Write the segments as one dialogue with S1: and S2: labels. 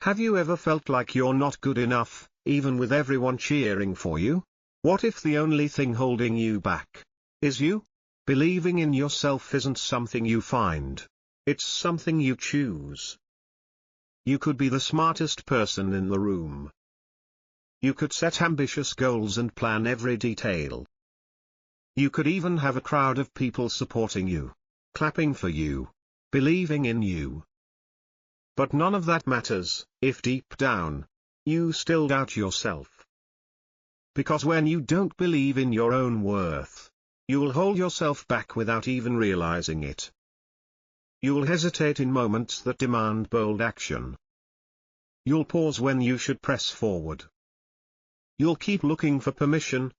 S1: Have you ever felt like you're not good enough, even with everyone cheering for you? What if the only thing holding you back is you? Believing in yourself isn't something you find. It's something you choose. You could be the smartest person in the room. You could set ambitious goals and plan every detail. You could even have a crowd of people supporting you, clapping for you, believing in you. But none of that matters, if deep down, you still doubt yourself. Because when you don't believe in your own worth, you'll hold yourself back without even realizing it. You'll hesitate in moments that demand bold action. You'll pause when you should press forward. You'll keep looking for permission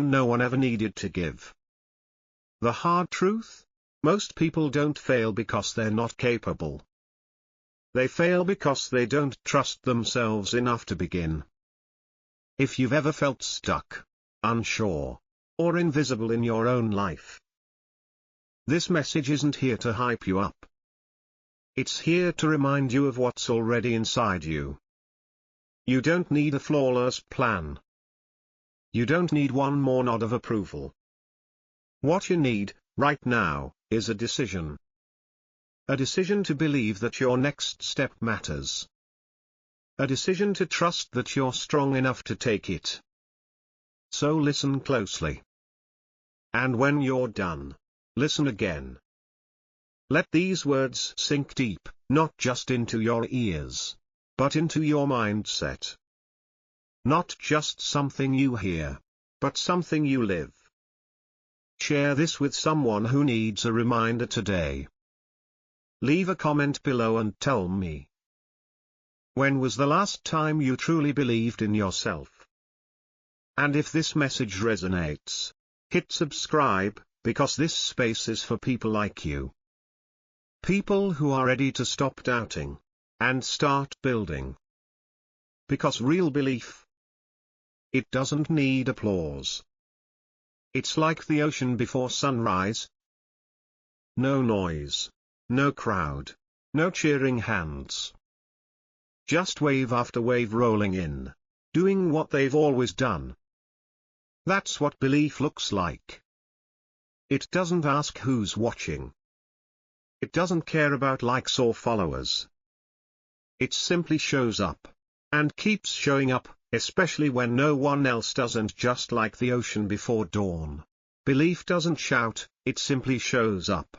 S1: no one ever needed to give. The hard truth? Most people don't fail because they're not capable. They fail because they don't trust themselves enough to begin. If you've ever felt stuck, unsure, or invisible in your own life, this message isn't here to hype you up. It's here to remind you of what's already inside you. You don't need a flawless plan. You don't need one more nod of approval. What you need, right now, is a decision. A decision to believe that your next step matters. A decision to trust that you're strong enough to take it. So listen closely. And when you're done, listen again. Let these words sink deep, not just into your ears, but into your mindset. Not just something you hear, but something you live. Share this with someone who needs a reminder today. Leave a comment below and tell me. When was the last time you truly believed in yourself? And if this message resonates, hit subscribe, because this space is for people like you. People who are ready to stop doubting and start building. Because real belief, it doesn't need applause. It's like the ocean before sunrise. No noise, no crowd, no cheering hands. Just wave after wave rolling in, doing what they've always done. That's what belief looks like. It doesn't ask who's watching. It doesn't care about likes or followers. It simply shows up, and keeps showing up, especially when no one else does. And just like the ocean before dawn, belief doesn't shout, it simply shows up.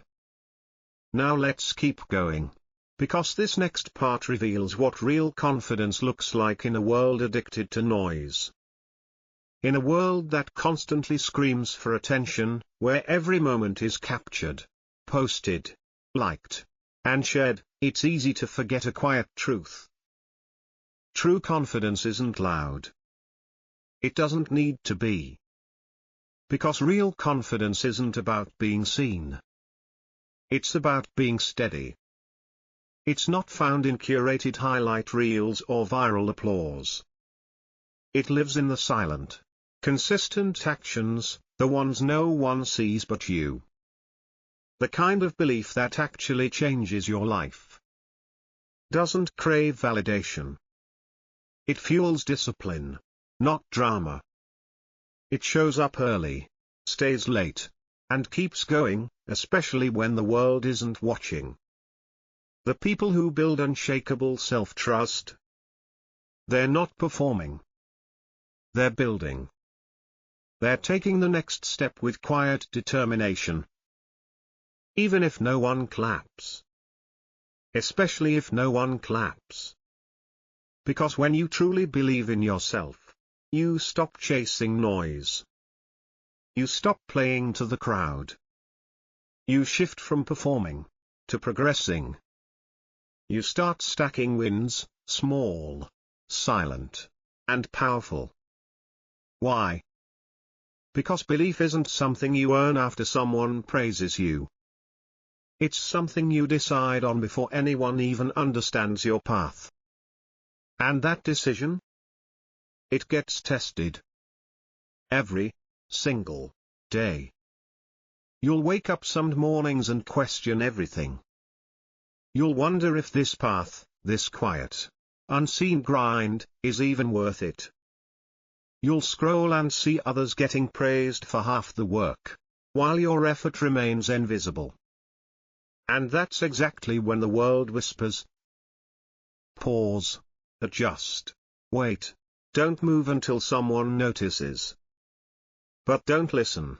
S1: Now let's keep going. Because this next part reveals what real confidence looks like in a world addicted to noise. In a world that constantly screams for attention, where every moment is captured, posted, liked, and shared, it's easy to forget a quiet truth. True confidence isn't loud. It doesn't need to be. Because real confidence isn't about being seen. It's about being steady. It's not found in curated highlight reels or viral applause. It lives in the silent, consistent actions, the ones no one sees but you. The kind of belief that actually changes your life. Doesn't crave validation. It fuels discipline, not drama. It shows up early, stays late, and keeps going, especially when the world isn't watching. The people who build unshakable self-trust, they're not performing. They're building. They're taking the next step with quiet determination. Even if no one claps. Especially if no one claps. Because when you truly believe in yourself, you stop chasing noise. You stop playing to the crowd. You shift from performing to progressing. You start stacking wins, small, silent, and powerful. Why? Because belief isn't something you earn after someone praises you. It's something you decide on before anyone even understands your path. And that decision? It gets tested. Every single day. You'll wake up some mornings and question everything. You'll wonder if this path, this quiet, unseen grind, is even worth it. You'll scroll and see others getting praised for half the work, while your effort remains invisible. And that's exactly when the world whispers. Pause. Adjust. Wait. Don't move until someone notices. But don't listen.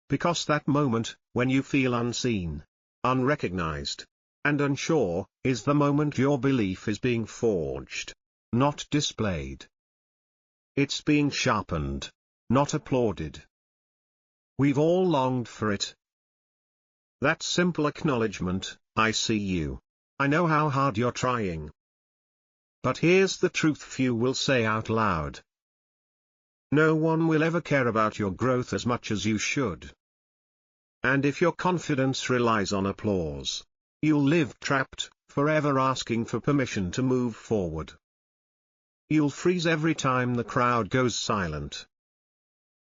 S1: Because that moment, when you feel unseen, unrecognized, and unsure, is the moment your belief is being forged, not displayed. It's being sharpened, not applauded. We've all longed for it. That simple acknowledgement, I see you. I know how hard you're trying. But here's the truth few will say out loud. No one will ever care about your growth as much as you should. And if your confidence relies on applause, you'll live trapped, forever asking for permission to move forward. You'll freeze every time the crowd goes silent.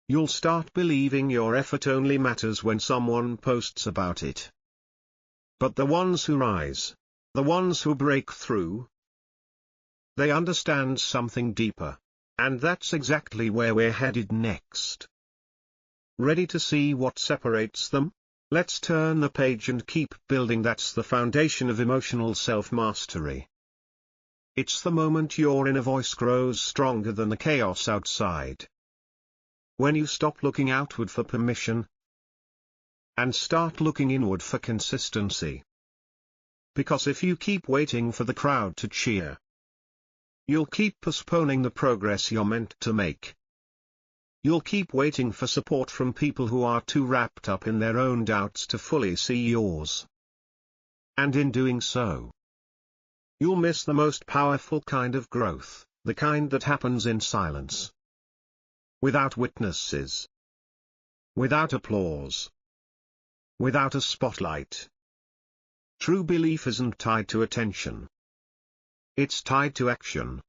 S1: You'll start believing your effort only matters when someone posts about it. But the ones who rise, the ones who break through, they understand something deeper. And that's exactly where we're headed next. Ready to see what separates them? Let's turn the page and keep building. That's the foundation of emotional self-mastery. It's the moment your inner voice grows stronger than the chaos outside. When you stop looking outward for permission and start looking inward for consistency. Because if you keep waiting for the crowd to cheer, you'll keep postponing the progress you're meant to make. You'll keep waiting for support from people who are too wrapped up in their own doubts to fully see yours. And in doing so, you'll miss the most powerful kind of growth, the kind that happens in silence. Without witnesses. Without applause. Without a spotlight. True belief isn't tied to attention. It's tied to action.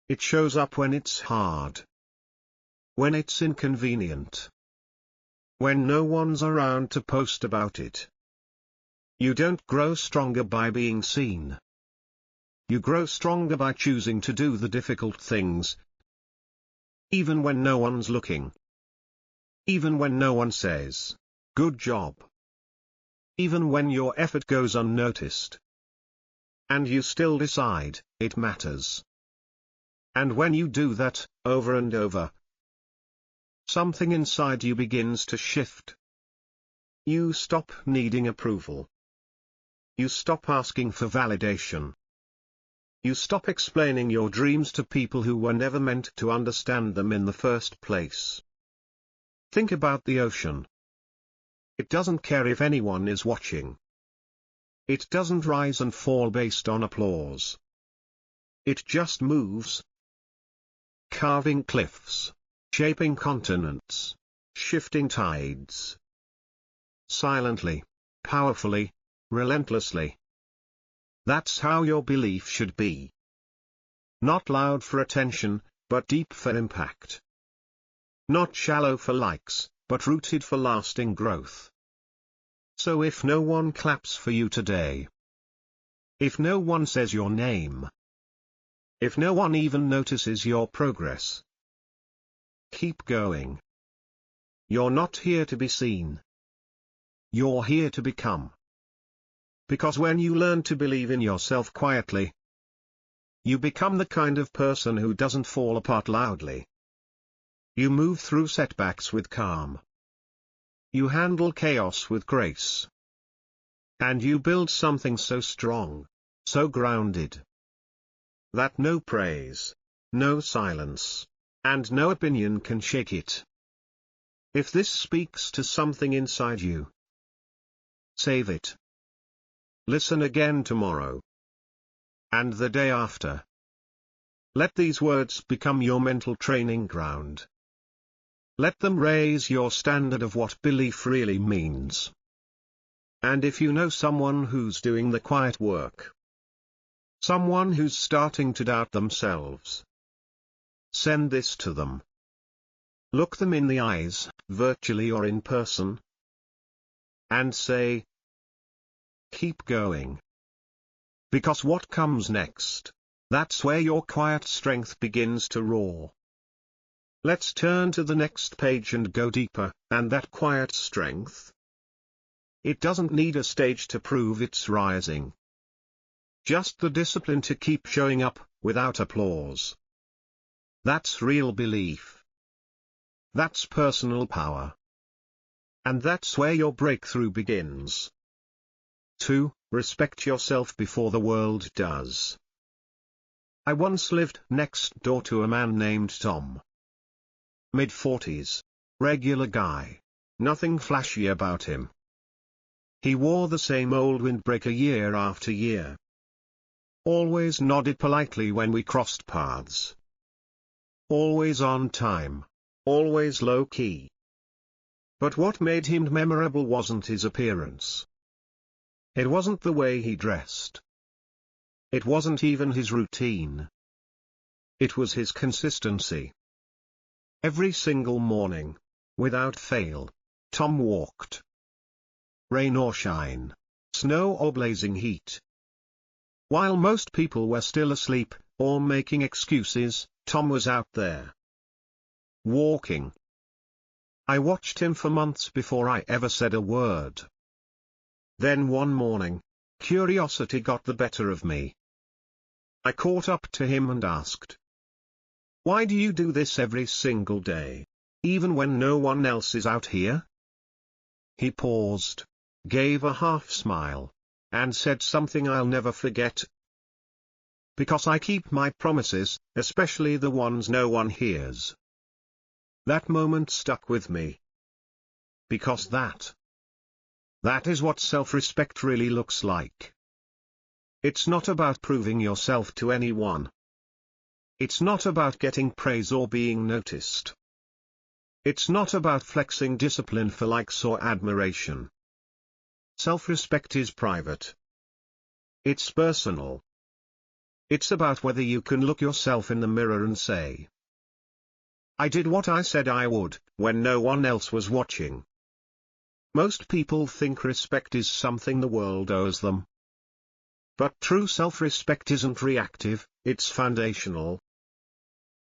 S1: It shows up when it's hard. When it's inconvenient. When no one's around to post about it. You don't grow stronger by being seen. You grow stronger by choosing to do the difficult things. Even when no one's looking. Even when no one says, "Good job." Even when your effort goes unnoticed. And you still decide, it matters. And when you do that, over and over, something inside you begins to shift. You stop needing approval. You stop asking for validation. You stop explaining your dreams to people who were never meant to understand them in the first place. Think about the ocean. It doesn't care if anyone is watching. It doesn't rise and fall based on applause. It just moves. Carving cliffs, shaping continents, shifting tides. Silently, powerfully, relentlessly. That's how your belief should be. Not loud for attention, but deep for impact. Not shallow for likes, but rooted for lasting growth. So if no one claps for you today, if no one says your name, if no one even notices your progress, keep going. You're not here to be seen. You're here to become. Because when you learn to believe in yourself quietly, you become the kind of person who doesn't fall apart loudly. You move through setbacks with calm. You handle chaos with grace. And you build something so strong, so grounded, that no praise, no silence, and no opinion can shake it. If this speaks to something inside you, save it. Listen again tomorrow. And the day after. Let these words become your mental training ground. Let them raise your standard of what belief really means. And if you know someone who's doing the quiet work, someone who's starting to doubt themselves, send this to them. Look them in the eyes, virtually or in person, and say, keep going. Because what comes next, That's where your quiet strength begins to roar. Let's turn to the next page and go deeper, and that quiet strength. It doesn't need a stage to prove it's rising. Just the discipline to keep showing up, without applause. That's real belief. That's personal power. And that's where your breakthrough begins. 2. Respect yourself before the world does. I once lived next door to a man named Tom. Mid-40s. Regular guy. Nothing flashy about him. He wore the same old windbreaker year after year. Always nodded politely when we crossed paths. Always on time. Always low-key. But what made him memorable wasn't his appearance. It wasn't the way he dressed. It wasn't even his routine. It was his consistency. Every single morning, without fail, Tom walked. Rain or shine, snow or blazing heat. While most people were still asleep, or making excuses, Tom was out there. Walking. I watched him for months before I ever said a word. Then one morning, curiosity got the better of me. I caught up to him and asked, "Why do you do this every single day, even when no one else is out here?" He paused, gave a half smile, and said something I'll never forget. "Because I keep my promises, especially the ones no one hears." That moment stuck with me. Because that is what self-respect really looks like. It's not about proving yourself to anyone. It's not about getting praise or being noticed. It's not about flexing discipline for likes or admiration. Self-respect is private. It's personal. It's about whether you can look yourself in the mirror and say, "I did what I said I would, when no one else was watching." Most people think respect is something the world owes them. But true self-respect isn't reactive, it's foundational.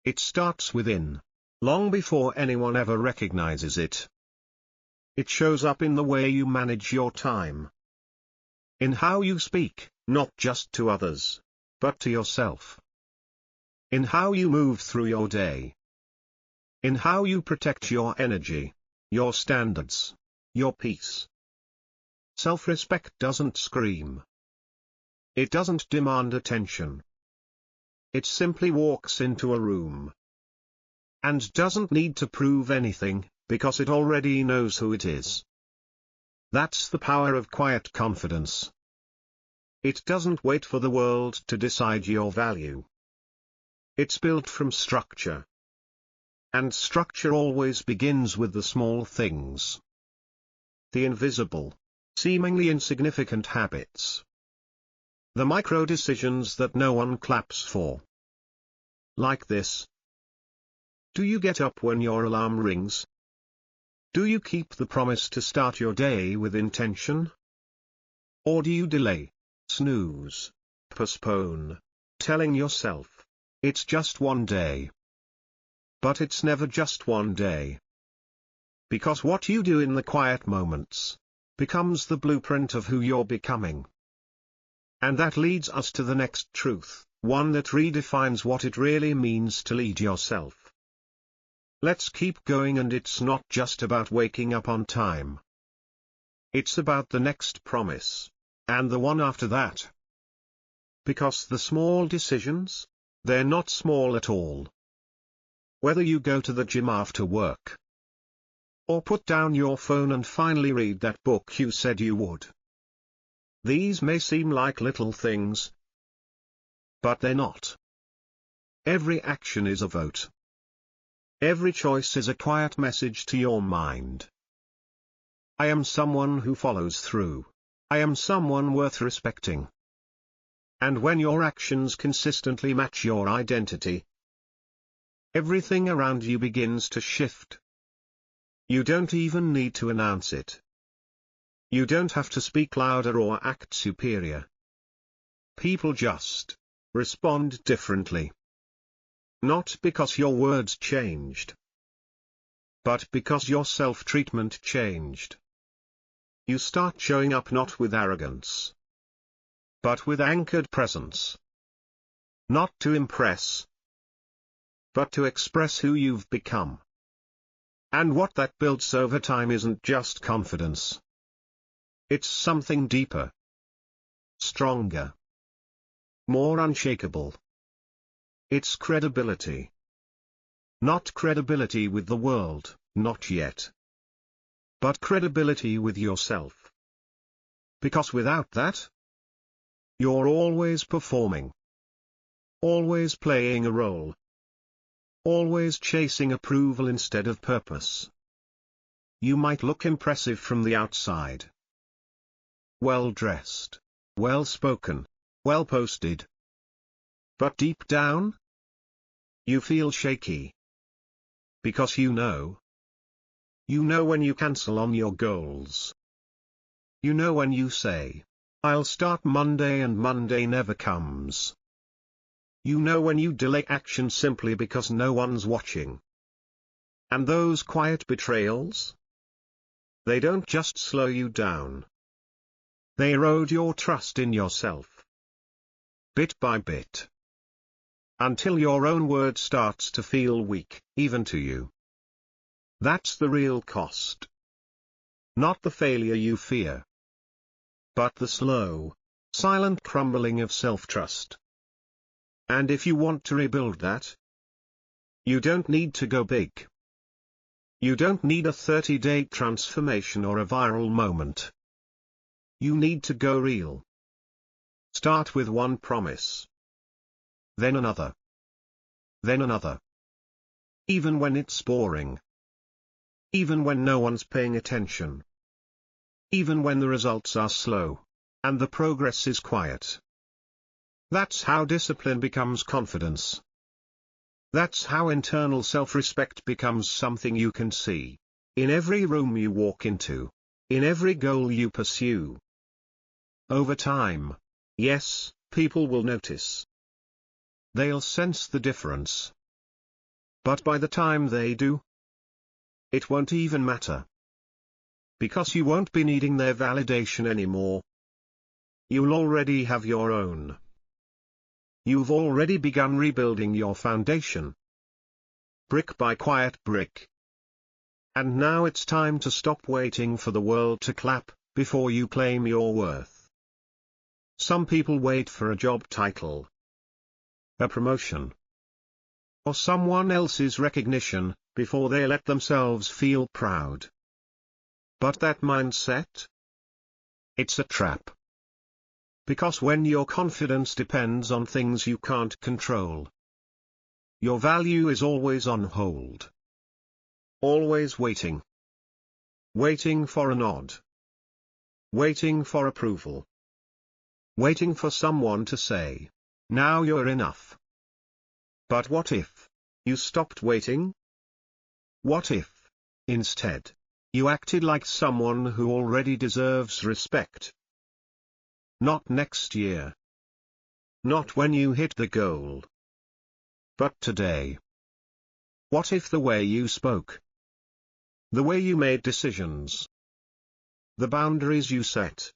S1: It starts within, long before anyone ever recognizes it. It shows up in the way you manage your time. In how you speak, not just to others, but to yourself. In how you move through your day. In how you protect your energy, your standards, your peace. Self-respect doesn't scream. It doesn't demand attention. It simply walks into a room. And doesn't need to prove anything, because it already knows who it is. That's the power of quiet confidence. It doesn't wait for the world to decide your value. It's built from structure. And structure always begins with the small things. The invisible, seemingly insignificant habits. The micro-decisions that no one claps for. Like this. Do you get up when your alarm rings? Do you keep the promise to start your day with intention? Or do you delay, snooze, postpone, telling yourself, it's just one day? But it's never just one day. Because what you do in the quiet moments becomes the blueprint of who you're becoming. And that leads us to the next truth, one that redefines what it really means to lead yourself. Let's keep going, and it's not just about waking up on time. It's about the next promise, and the one after that. Because the small decisions, they're not small at all. Whether you go to the gym after work, or put down your phone and finally read that book you said you would. These may seem like little things, but they're not. Every action is a vote. Every choice is a quiet message to your mind. I am someone who follows through. I am someone worth respecting. And when your actions consistently match your identity, everything around you begins to shift. You don't even need to announce it. You don't have to speak louder or act superior. People just respond differently. Not because your words changed, but because your self-treatment changed. You start showing up not with arrogance, but with anchored presence. Not to impress, but to express who you've become. And what that builds over time isn't just confidence. It's something deeper, stronger, more unshakable. It's credibility. Not credibility with the world, not yet. But credibility with yourself. Because without that, you're always performing. Always playing a role. Always chasing approval instead of purpose. You might look impressive from the outside. Well-dressed, well-spoken, well-posted. But deep down, you feel shaky. Because you know when you cancel on your goals. You know when you say, I'll start Monday and Monday never comes. You know when you delay action simply because no one's watching. And those quiet betrayals? They don't just slow you down. They erode your trust in yourself. Bit by bit. Until your own word starts to feel weak, even to you. That's the real cost. Not the failure you fear, but the slow, silent crumbling of self-trust. And if you want to rebuild that, you don't need to go big. You don't need a 30-day transformation or a viral moment. You need to go real. Start with one promise. Then another. Then another. Even when it's boring. Even when no one's paying attention. Even when the results are slow, and the progress is quiet. That's how discipline becomes confidence. That's how internal self-respect becomes something you can see. In every room you walk into. In every goal you pursue. Over time, yes, people will notice. They'll sense the difference. But by the time they do, it won't even matter. Because you won't be needing their validation anymore. You'll already have your own. You've already begun rebuilding your foundation. Brick by quiet brick. And now it's time to stop waiting for the world to clap, before you claim your worth. Some people wait for a job title, a promotion, or someone else's recognition, before they let themselves feel proud. But that mindset? It's a trap. Because when your confidence depends on things you can't control, your value is always on hold. Always waiting. Waiting for a nod. Waiting for approval. Waiting for someone to say, now you're enough. But what if you stopped waiting? What if, instead, you acted like someone who already deserves respect? Not next year. Not when you hit the goal. But today. What if the way you spoke, the way you made decisions, the boundaries you set,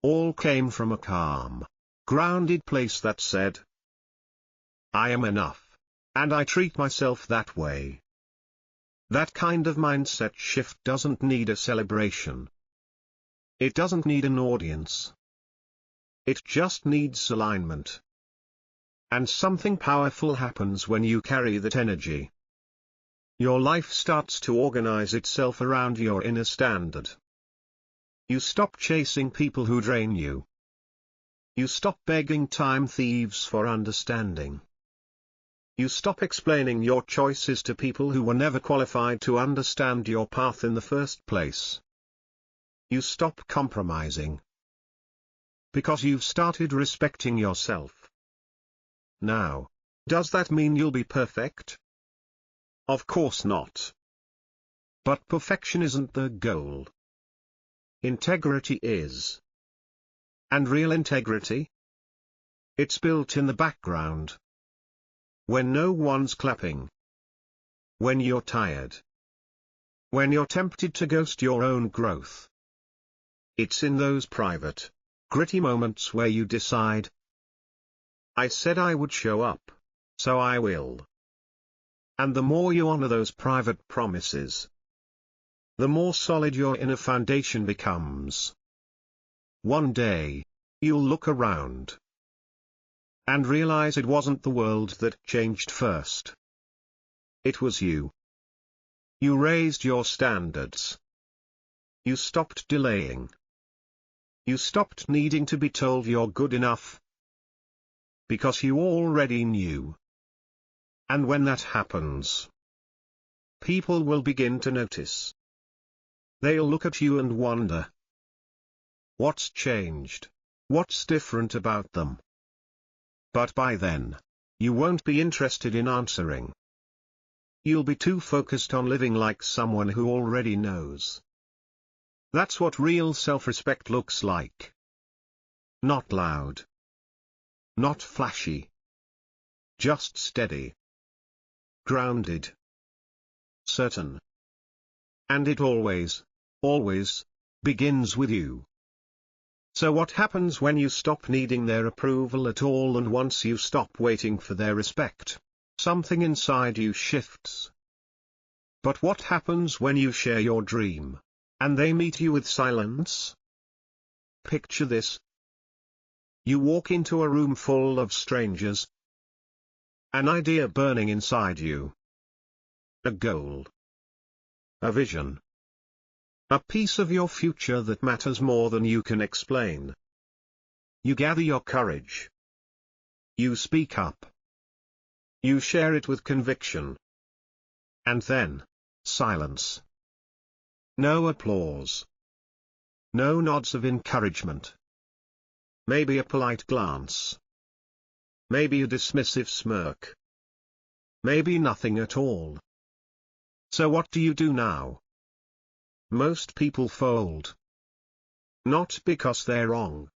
S1: all came from a calm, grounded place that said, I am enough, and I treat myself that way. That kind of mindset shift doesn't need a celebration. It doesn't need an audience. It just needs alignment. And something powerful happens when you carry that energy. Your life starts to organize itself around your inner standard. You stop chasing people who drain you. You stop begging time thieves for understanding. You stop explaining your choices to people who were never qualified to understand your path in the first place. You stop compromising. Because you've started respecting yourself. Now, does that mean you'll be perfect? Of course not. But perfection isn't the goal. Integrity is. And real integrity? It's built in the background. When no one's clapping. When you're tired. When you're tempted to ghost your own growth. It's in those private, gritty moments where you decide, I said I would show up, so I will. And the more you honor those private promises, the more solid your inner foundation becomes. One day, you'll look around and realize it wasn't the world that changed first. It was you. You raised your standards. You stopped delaying. You stopped needing to be told you're good enough, because you already knew. And when that happens, people will begin to notice. They'll look at you and wonder, what's changed? What's different about them? But by then, you won't be interested in answering. You'll be too focused on living like someone who already knows. That's what real self-respect looks like. Not loud. Not flashy. Just steady. Grounded. Certain. And it always, always, begins with you. So what happens when you stop needing their approval at all, and once you stop waiting for their respect, something inside you shifts? But what happens when you share your dream, and they meet you with silence? Picture this. You walk into a room full of strangers. An idea burning inside you. A goal. A vision. A piece of your future that matters more than you can explain. You gather your courage. You speak up. You share it with conviction. And then, silence. No applause. No nods of encouragement. Maybe a polite glance. Maybe a dismissive smirk. Maybe nothing at all. So what do you do now? Most people fold. Not because they're wrong.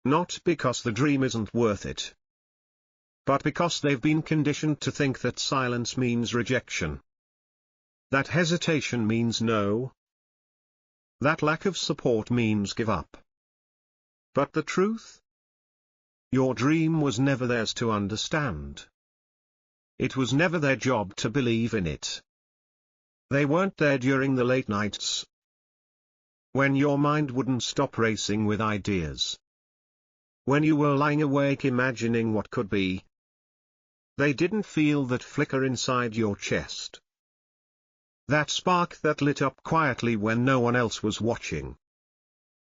S1: Not because the dream isn't worth it. But because they've been conditioned to think that silence means rejection. That hesitation means no. That lack of support means give up. But the truth? Your dream was never theirs to understand. It was never their job to believe in it. They weren't there during the late nights, when your mind wouldn't stop racing with ideas. When you were lying awake imagining what could be. They didn't feel that flicker inside your chest. That spark that lit up quietly when no one else was watching.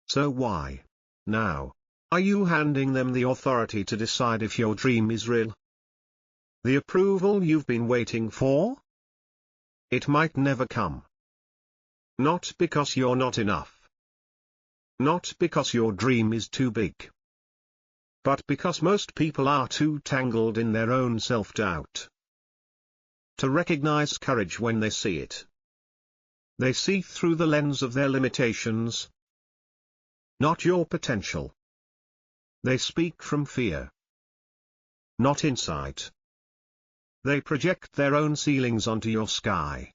S1: So why, now, are you handing them the authority to decide if your dream is real? The approval you've been waiting for? It might never come. Not because you're not enough. Not because your dream is too big. But because most people are too tangled in their own self-doubt to recognize courage when they see it. They see through the lens of their limitations, not your potential. They speak from fear, not insight. They project their own ceilings onto your sky.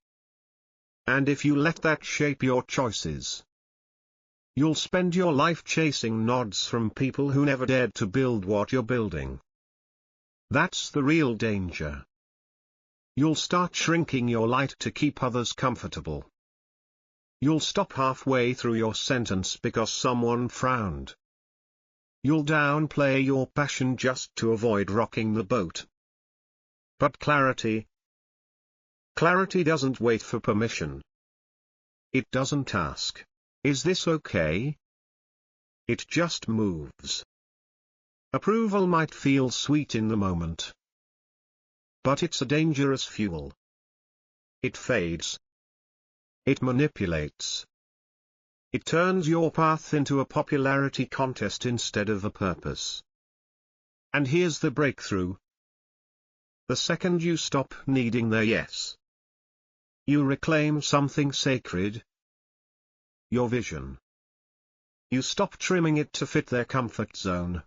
S1: And if you let that shape your choices, you'll spend your life chasing nods from people who never dared to build what you're building. That's the real danger. You'll start shrinking your light to keep others comfortable. You'll stop halfway through your sentence because someone frowned. You'll downplay your passion just to avoid rocking the boat. But clarity doesn't wait for permission. It doesn't ask, is this okay? It just moves. Approval might feel sweet in the moment, but it's a dangerous fuel. It fades. It manipulates. It turns your path into a popularity contest instead of a purpose. And here's the breakthrough. The second you stop needing their yes, you reclaim something sacred. Your vision. You stop trimming it to fit their comfort zone.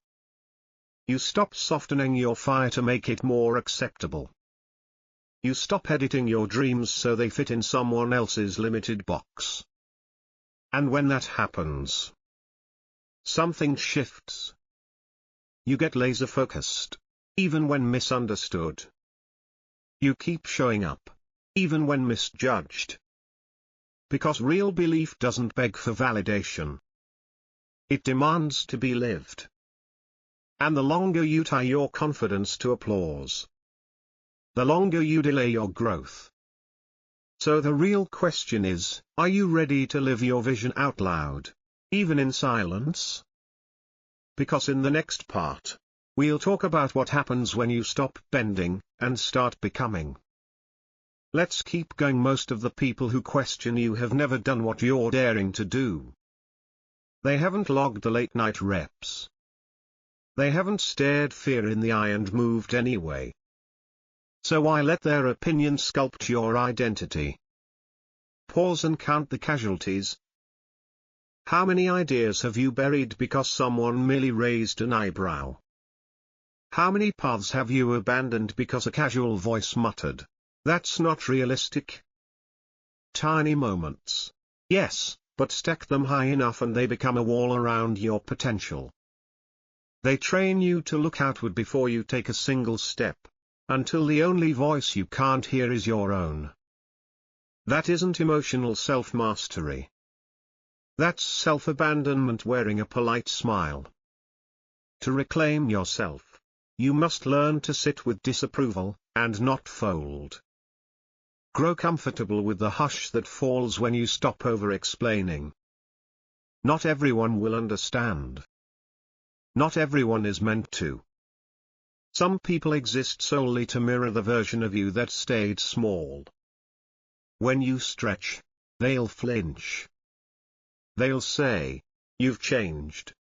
S1: You stop softening your fire to make it more acceptable. You stop editing your dreams so they fit in someone else's limited box. And when that happens, something shifts. You get laser-focused, even when misunderstood. You keep showing up, even when misjudged. Because real belief doesn't beg for validation. It demands to be lived. And the longer you tie your confidence to applause, the longer you delay your growth. So the real question is, are you ready to live your vision out loud, even in silence? Because in the next part, we'll talk about what happens when you stop bending, and start becoming. Let's keep going. Most of the people who question you have never done what you're daring to do. They haven't logged the late-night reps. They haven't stared fear in the eye and moved anyway. So why let their opinion sculpt your identity? Pause and count the casualties. How many ideas have you buried because someone merely raised an eyebrow? How many paths have you abandoned because a casual voice muttered, "That's not realistic"? Tiny moments. Yes, but stack them high enough and they become a wall around your potential. They train you to look outward before you take a single step, until the only voice you can't hear is your own. That isn't emotional self-mastery. That's self-abandonment wearing a polite smile. To reclaim yourself, you must learn to sit with disapproval, and not fold. Grow comfortable with the hush that falls when you stop over-explaining. Not everyone will understand. Not everyone is meant to. Some people exist solely to mirror the version of you that stayed small. When you stretch, they'll flinch. They'll say, "You've changed."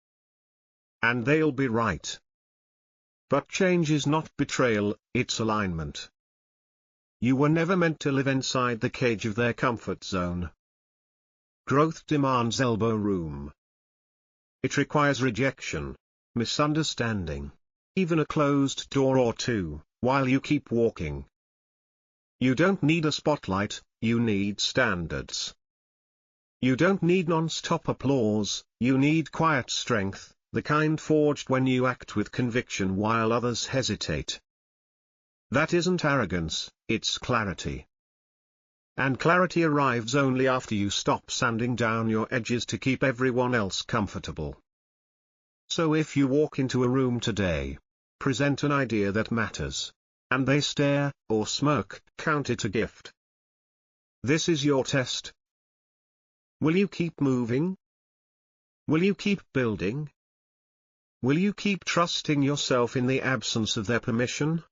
S1: And they'll be right. But change is not betrayal, it's alignment. You were never meant to live inside the cage of their comfort zone. Growth demands elbow room. It requires rejection, misunderstanding, even a closed door or two, while you keep walking. You don't need a spotlight, you need standards. You don't need non-stop applause, you need quiet strength, the kind forged when you act with conviction while others hesitate. That isn't arrogance, it's clarity. And clarity arrives only after you stop sanding down your edges to keep everyone else comfortable. So if you walk into a room today, present an idea that matters, and they stare, or smirk, count it a gift. This is your test. Will you keep moving? Will you keep building? Will you keep trusting yourself in the absence of their permission?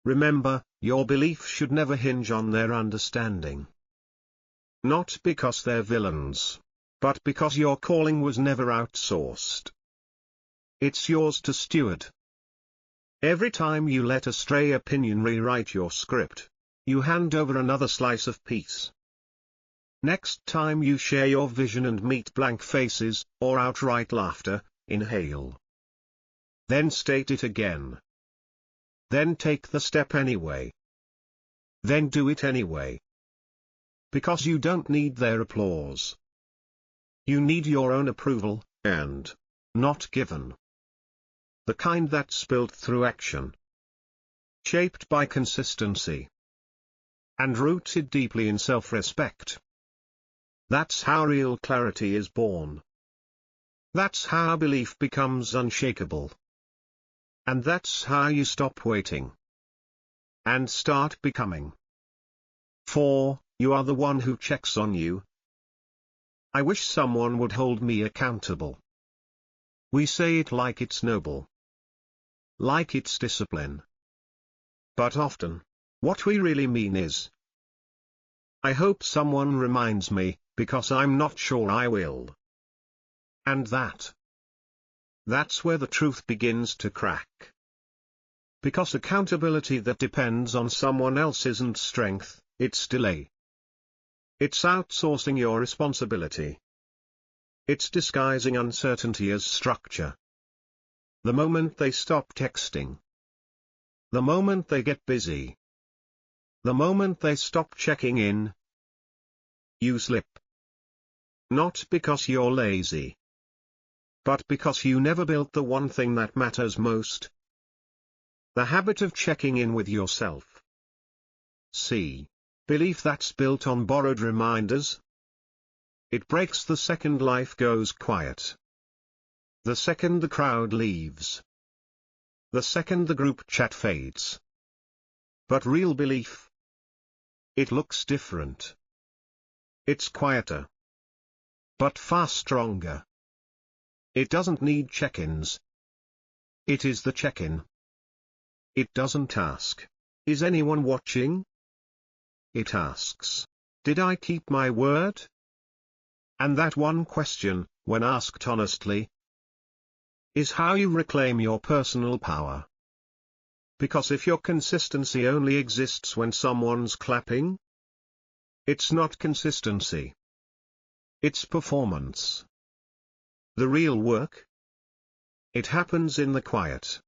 S1: Remember, your belief should never hinge on their understanding. Not because they're villains, but because your calling was never outsourced. It's yours to steward. Every time you let a stray opinion rewrite your script, you hand over another slice of peace. Next time you share your vision and meet blank faces, or outright laughter, inhale. Then state it again. Then take the step anyway. Then do it anyway. Because you don't need their applause. You need your own approval, and not given. The kind that's built through action. Shaped by consistency. And rooted deeply in self-respect. That's how real clarity is born. That's how belief becomes unshakable. And that's how you stop waiting. And start becoming. For, you are the one who checks on you. I wish someone would hold me accountable. We say it like it's noble. Like it's discipline. But often, what we really mean is, I hope someone reminds me, because I'm not sure I will. And that's where the truth begins to crack. Because accountability that depends on someone else isn't strength, it's delay. It's outsourcing your responsibility. It's disguising uncertainty as structure. The moment they stop texting. The moment they get busy. The moment they stop checking in. You slip. Not because you're lazy, but because you never built the one thing that matters most. The habit of checking in with yourself. See. Belief that's built on borrowed reminders. It breaks the second life goes quiet. The second the crowd leaves. The second the group chat fades. But real belief. It looks different. It's quieter. But far stronger. It doesn't need check-ins. It is the check-in. It doesn't ask, is anyone watching? It asks, did I keep my word? And that one question, when asked honestly, is how you reclaim your personal power. Because if your consistency only exists when someone's clapping, it's not consistency. It's performance. The real work? It happens in the quiet.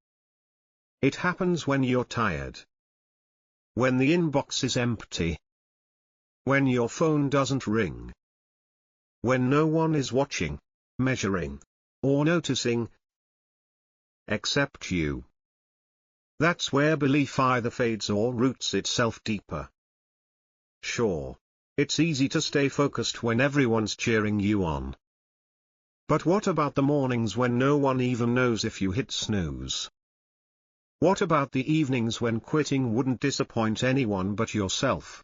S1: It happens when you're tired. When the inbox is empty. When your phone doesn't ring. When no one is watching, measuring, or noticing. Except you. That's where belief either fades or roots itself deeper. Sure, it's easy to stay focused when everyone's cheering you on. But what about the mornings when no one even knows if you hit snooze? What about the evenings when quitting wouldn't disappoint anyone but yourself?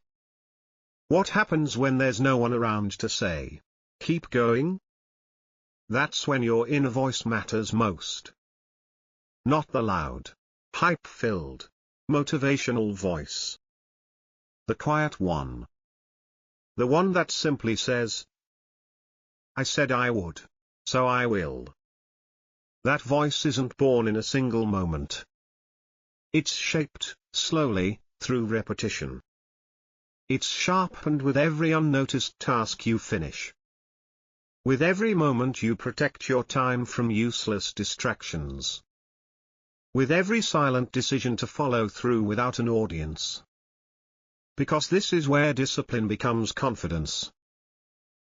S1: What happens when there's no one around to say, keep going? That's when your inner voice matters most. Not the loud, hype-filled, motivational voice. The quiet one. The one that simply says, I said I would, so I will. That voice isn't born in a single moment. It's shaped, slowly, through repetition. It's sharpened with every unnoticed task you finish. With every moment you protect your time from useless distractions. With every silent decision to follow through without an audience. Because this is where discipline becomes confidence.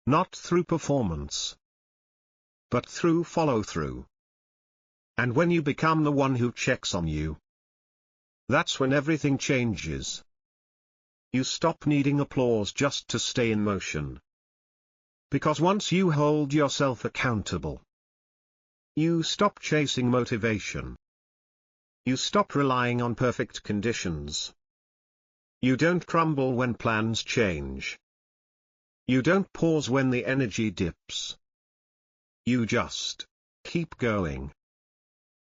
S1: Not through performance, but through follow-through. And when you become the one who checks on you, that's when everything changes. You stop needing applause just to stay in motion. Because once you hold yourself accountable, you stop chasing motivation. You stop relying on perfect conditions. You don't crumble when plans change. You don't pause when the energy dips. You just keep going.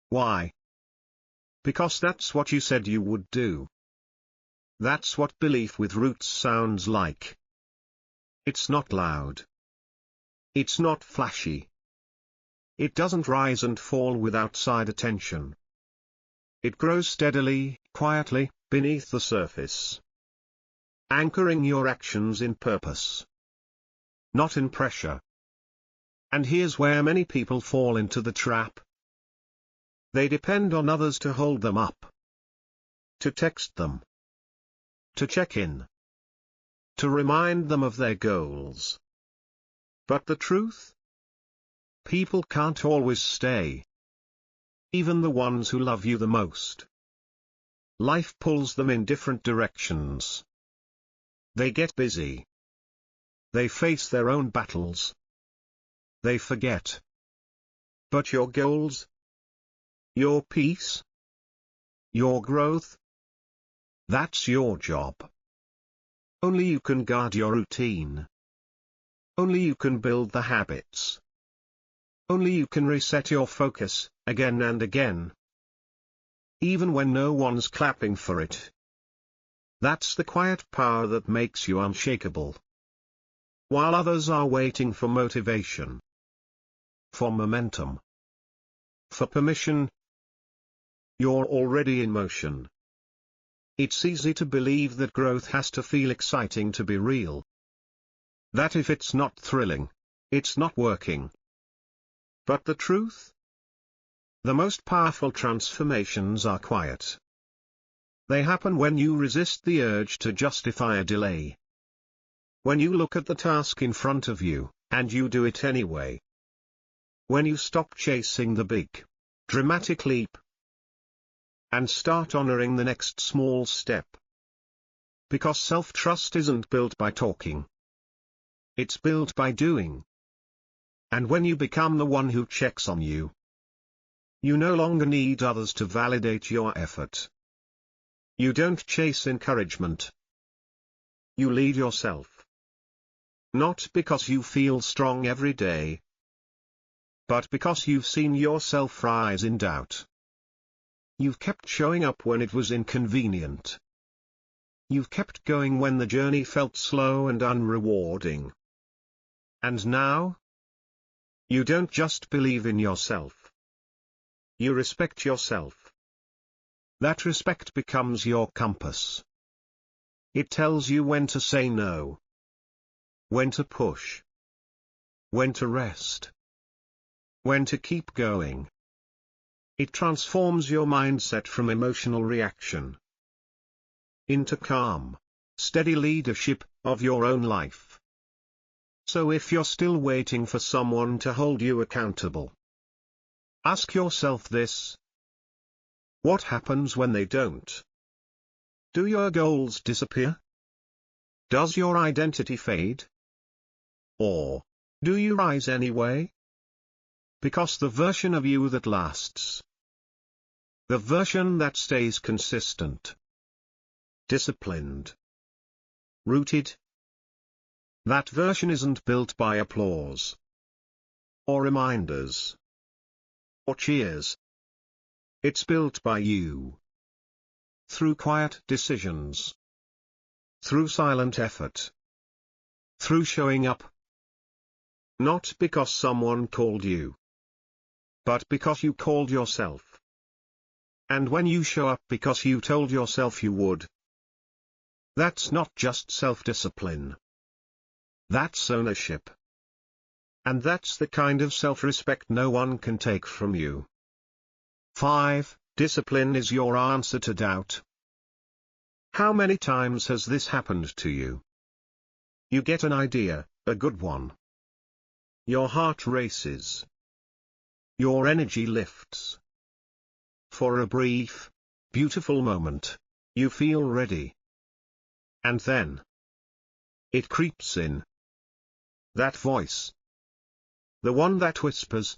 S1: Why? Because that's what you said you would do. That's what belief with roots sounds like. It's not loud. It's not flashy. It doesn't rise and fall with outside attention. It grows steadily, quietly, beneath the surface. Anchoring your actions in purpose. Not in pressure. And here's where many people fall into the trap. They depend on others to hold them up. To text them. To check in. To remind them of their goals. But the truth? People can't always stay. Even the ones who love you the most. Life pulls them in different directions. They get busy. They face their own battles. They forget. But your goals? Your peace? Your growth? That's your job. Only you can guard your routine. Only you can build the habits. Only you can reset your focus, again and again. Even when no one's clapping for it. That's the quiet power that makes you unshakable. While others are waiting for motivation. For momentum. For permission. You're already in motion. It's easy to believe that growth has to feel exciting to be real. That if it's not thrilling, it's not working. But the truth? The most powerful transformations are quiet. They happen when you resist the urge to justify a delay. When you look at the task in front of you, and you do it anyway. When you stop chasing the big, dramatic leap, and start honoring the next small step. Because self-trust isn't built by talking. It's built by doing. And when you become the one who checks on you, you no longer need others to validate your effort. You don't chase encouragement. You lead yourself. Not because you feel strong every day, but because you've seen yourself rise in doubt. You've kept showing up when it was inconvenient. You've kept going when the journey felt slow and unrewarding. And now? You don't just believe in yourself. You respect yourself. That respect becomes your compass. It tells you when to say no. When to push. When to rest. When to keep going. It transforms your mindset from emotional reaction into calm, steady leadership of your own life. So if you're still waiting for someone to hold you accountable, ask yourself this. What happens when they don't? Do your goals disappear? Does your identity fade? Or do you rise anyway? Because the version of you that lasts, the version that stays consistent, disciplined, rooted, that version isn't built by applause, or reminders, or cheers. It's built by you. Through quiet decisions. Through silent effort. Through showing up. Not because someone called you, but because you called yourself. And when you show up because you told yourself you would, that's not just self-discipline. That's ownership. And that's the kind of self-respect no one can take from you. 5. Discipline is your answer to doubt. How many times has this happened to you? You get an idea, a good one. Your heart races. Your energy lifts. For a brief, beautiful moment, you feel ready. And then it creeps in. That voice. The one that whispers,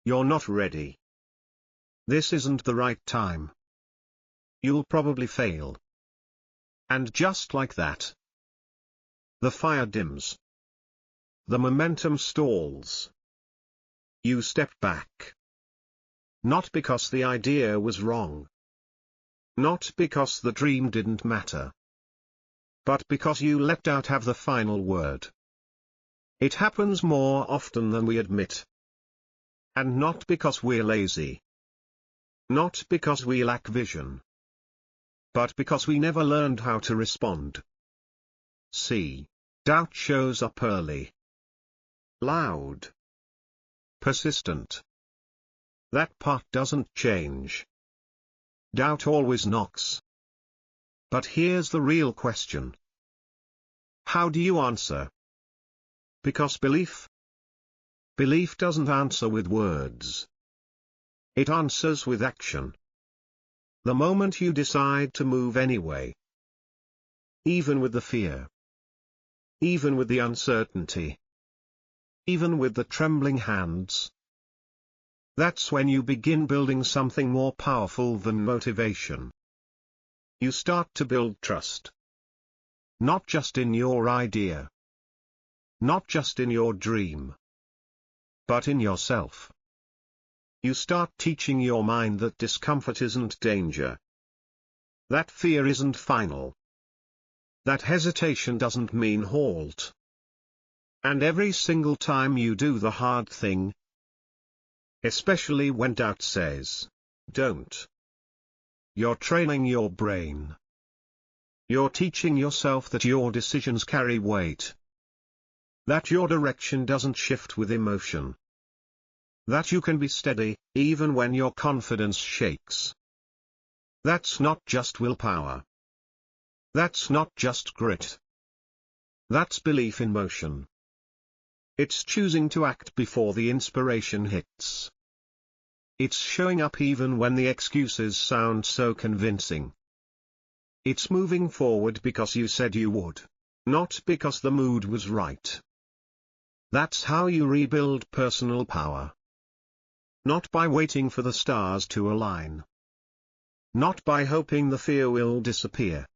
S1: "You're not ready. This isn't the right time. You'll probably fail." And just like that, the fire dims. The momentum stalls. You step back. Not because the idea was wrong. Not because the dream didn't matter. But because you let doubt have the final word. It happens more often than we admit. And not because we're lazy. Not because we lack vision. But because we never learned how to respond. See, doubt shows up early. Loud. Persistent. That part doesn't change. Doubt always knocks. But here's the real question. How do you answer? Because belief doesn't answer with words. It answers with action. The moment you decide to move anyway. Even with the fear. Even with the uncertainty. Even with the trembling hands. That's when you begin building something more powerful than motivation. You start to build trust. Not just in your idea. Not just in your dream. But in yourself. You start teaching your mind that discomfort isn't danger. That fear isn't final. That hesitation doesn't mean halt. And every single time you do the hard thing, especially when doubt says, "Don't," you're training your brain. You're teaching yourself that your decisions carry weight. That your direction doesn't shift with emotion. That you can be steady, even when your confidence shakes. That's not just willpower. That's not just grit. That's belief in motion. It's choosing to act before the inspiration hits. It's showing up even when the excuses sound so convincing. It's moving forward because you said you would, not because the mood was right. That's how you rebuild personal power. Not by waiting for the stars to align. Not by hoping the fear will disappear.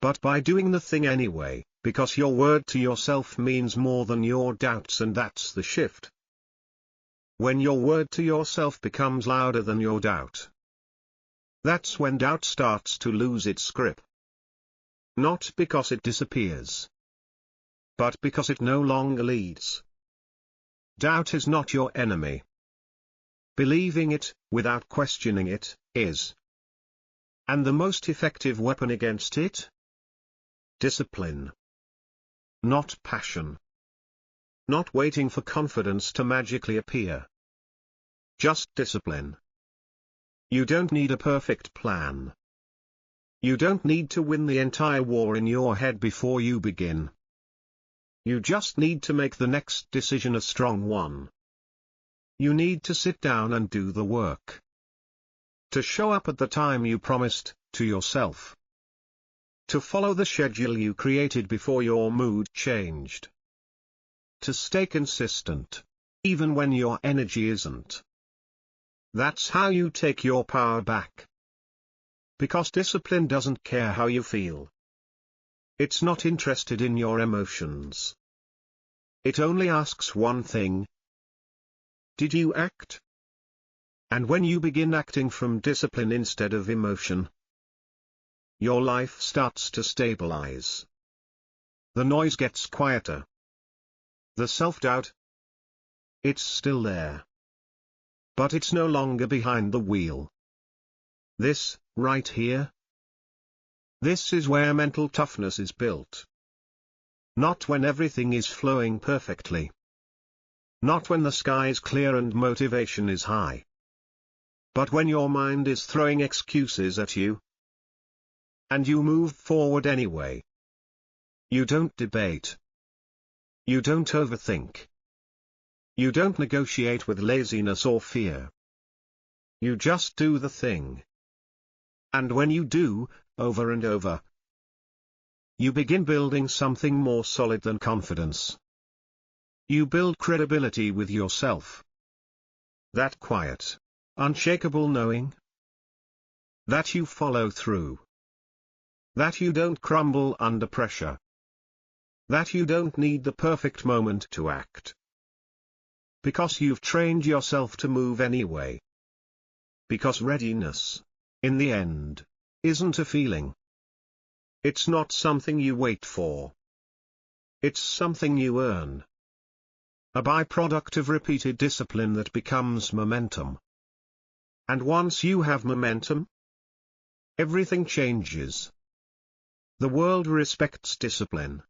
S1: But by doing the thing anyway, because your word to yourself means more than your doubts, and that's the shift. When your word to yourself becomes louder than your doubt, that's when doubt starts to lose its grip. Not because it disappears, but because it no longer leads. Doubt is not your enemy. Believing it, without questioning it, is. And the most effective weapon against it? Discipline. Not passion. Not waiting for confidence to magically appear. Just discipline. You don't need a perfect plan. You don't need to win the entire war in your head before you begin. You just need to make the next decision a strong one. You need to sit down and do the work. To show up at the time you promised to yourself. To follow the schedule you created before your mood changed. To stay consistent, even when your energy isn't. That's how you take your power back. Because discipline doesn't care how you feel. It's not interested in your emotions. It only asks one thing. Did you act? And when you begin acting from discipline instead of emotion, your life starts to stabilize. The noise gets quieter. The self-doubt, it's still there. But it's no longer behind the wheel. This, right here, this is where mental toughness is built. Not when everything is flowing perfectly. Not when the sky is clear and motivation is high. But when your mind is throwing excuses at you, and you move forward anyway. You don't debate. You don't overthink. You don't negotiate with laziness or fear. You just do the thing. And when you do, over and over, you begin building something more solid than confidence. You build credibility with yourself. That quiet, unshakable knowing. That you follow through. That you don't crumble under pressure. That you don't need the perfect moment to act. Because you've trained yourself to move anyway. Because readiness, in the end, isn't a feeling. It's not something you wait for. It's something you earn. A byproduct of repeated discipline that becomes momentum. And once you have momentum, everything changes. The world respects discipline.